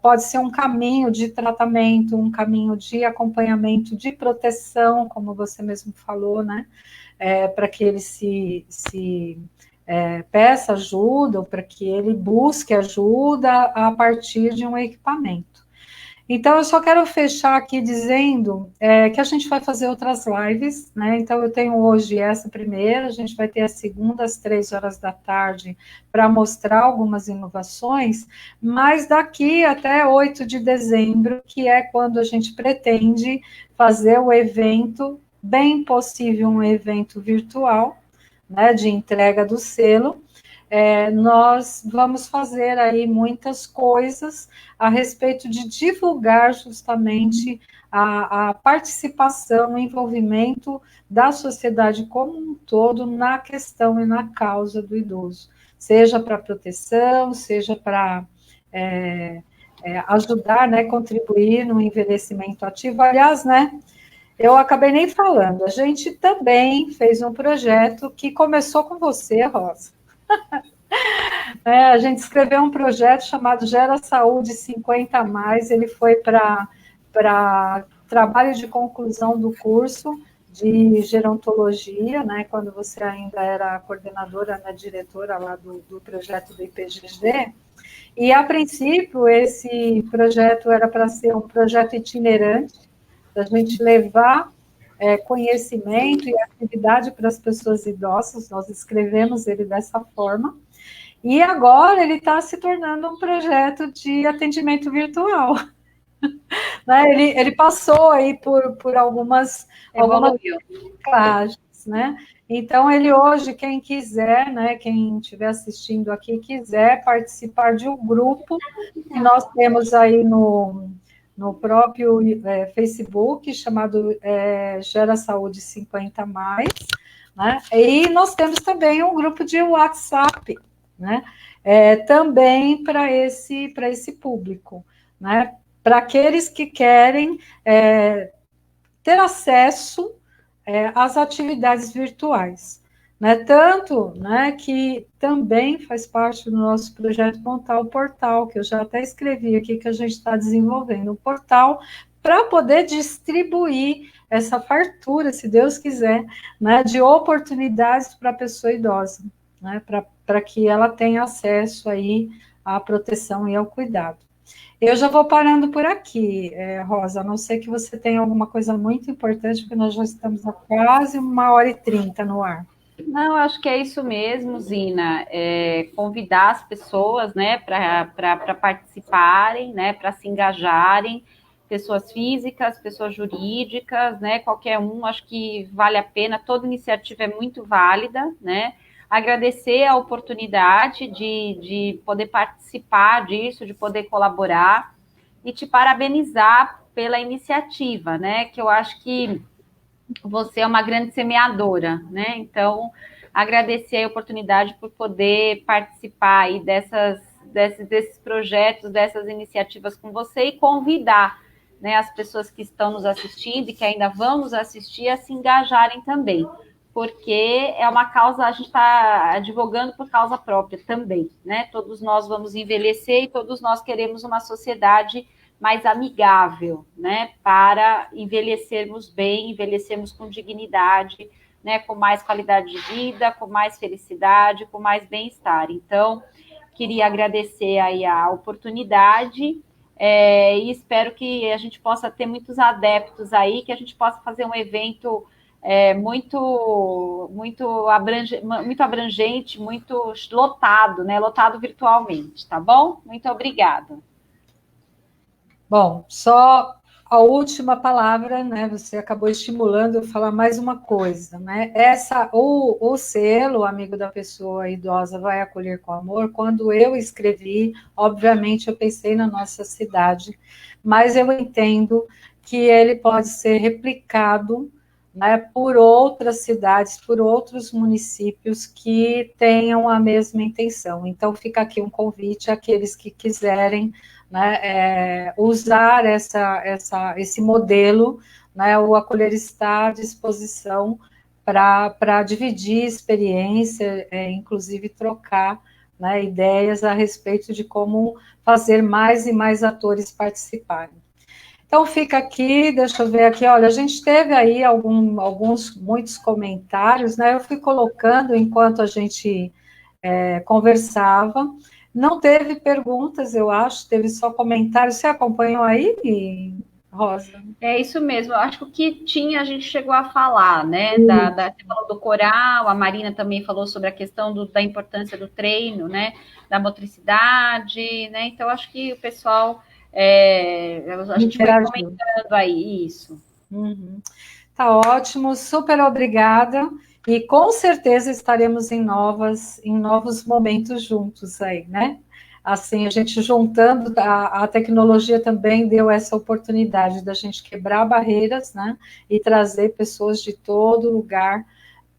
pode ser um caminho de tratamento, um caminho de acompanhamento, de proteção, como você mesmo falou, né, para que ele se peça ajuda, ou para que ele busque ajuda a partir de um equipamento. Então, eu só quero fechar aqui dizendo que a gente vai fazer outras lives, né? Então, eu tenho hoje essa primeira, a gente vai ter a segunda às 3 horas da tarde para mostrar algumas inovações, mas daqui até 8 de dezembro, que é quando a gente pretende fazer o evento, bem possível um evento virtual, né, de entrega do selo, nós vamos fazer aí muitas coisas a respeito de divulgar justamente a participação, o envolvimento da sociedade como um todo na questão e na causa do idoso, seja para proteção, seja para ajudar, né, contribuir no envelhecimento ativo. Aliás, né, eu acabei nem falando, a gente também fez um projeto que começou com você, Rosa. A gente escreveu um projeto chamado Gera Saúde 50 a mais, ele foi para trabalho de conclusão do curso de gerontologia, né, quando você ainda era coordenadora, né, diretora lá do projeto do IPGG, e a princípio esse projeto era para ser um projeto itinerante, da gente levar conhecimento e atividade para as pessoas idosas, nós escrevemos ele dessa forma, e agora ele está se tornando um projeto de atendimento virtual. Né? Ele passou aí por algumas classes, né? Então, ele hoje, quem quiser, né, quem estiver assistindo aqui, quiser participar de um grupo que nós temos aí no próprio Facebook, chamado Gera Saúde 50 mais, né? E nós temos também um grupo de WhatsApp, né? Também para esse público, né? Para aqueles que querem ter acesso às atividades virtuais. Né? Tanto, né, que também faz parte do nosso projeto montar o portal, que eu já até escrevi aqui, que a gente está desenvolvendo, um portal para poder distribuir essa fartura, se Deus quiser, né, de oportunidades para a pessoa idosa, né, para que ela tenha acesso aí à proteção e ao cuidado. Eu já vou parando por aqui, Rosa, a não ser que você tenha alguma coisa muito importante, porque nós já estamos há quase 1h30 no ar. Não, acho que é isso mesmo, Zina. Convidar as pessoas, né, para participarem, né, para se engajarem, pessoas físicas, pessoas jurídicas, né, qualquer um, acho que vale a pena, toda iniciativa é muito válida, né. Agradecer a oportunidade de poder participar disso, de poder colaborar e te parabenizar pela iniciativa, né, que eu acho que você é uma grande semeadora, né? Então, agradecer a oportunidade por poder participar aí desses projetos, dessas iniciativas com você e convidar, né, as pessoas que estão nos assistindo e que ainda vão nos assistir a se engajarem também, porque é uma causa, a gente está advogando por causa própria também, né? Todos nós vamos envelhecer e todos nós queremos uma sociedade mais amigável, né? Para envelhecermos bem, envelhecermos com dignidade, né? Com mais qualidade de vida, com mais felicidade, com mais bem-estar. Então, queria agradecer aí a oportunidade. E espero que a gente possa ter muitos adeptos aí, que a gente possa fazer um evento muito abrangente, muito lotado, né? Lotado virtualmente, tá bom? Muito obrigada. Bom, só a última palavra, né? Você acabou estimulando eu falar mais uma coisa, né? O selo Amigo da Pessoa Idosa Vai Acolher com Amor, quando eu escrevi, obviamente eu pensei na nossa cidade, mas eu entendo que ele pode ser replicado, né, por outras cidades, por outros municípios que tenham a mesma intenção. Então, fica aqui um convite àqueles que quiserem, né, usar esse modelo, né, o Acolher está à disposição para dividir experiência, inclusive trocar, né, ideias a respeito de como fazer mais e mais atores participarem. Então, fica aqui, deixa eu ver aqui, olha, a gente teve aí muitos comentários, né? Eu fui colocando enquanto a gente conversava. Não teve perguntas, eu acho, teve só comentários. Você acompanhou aí, Rosa? É isso mesmo, eu acho que o que tinha a gente chegou a falar, né? Você falou do coral, a Marina também falou sobre a questão da importância do treino, né? Da motricidade, né? Então, acho que o pessoal. A gente foi comentando aí isso. Uhum. Tá ótimo, super obrigada. E com certeza estaremos em novos momentos juntos aí, né? Assim, a gente juntando, a tecnologia também deu essa oportunidade da gente quebrar barreiras, né? E trazer pessoas de todo lugar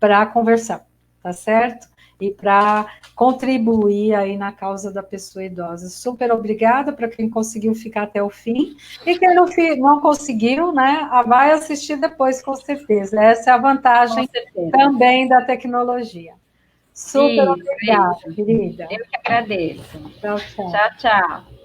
para conversar, tá certo? E para contribuir aí na causa da pessoa idosa. Super obrigada para quem conseguiu ficar até o fim. E quem não conseguiu, né, vai assistir depois, com certeza. Essa é a vantagem também da tecnologia. Super obrigada, querida. Eu que agradeço. Tchau, tchau. Tchau, tchau.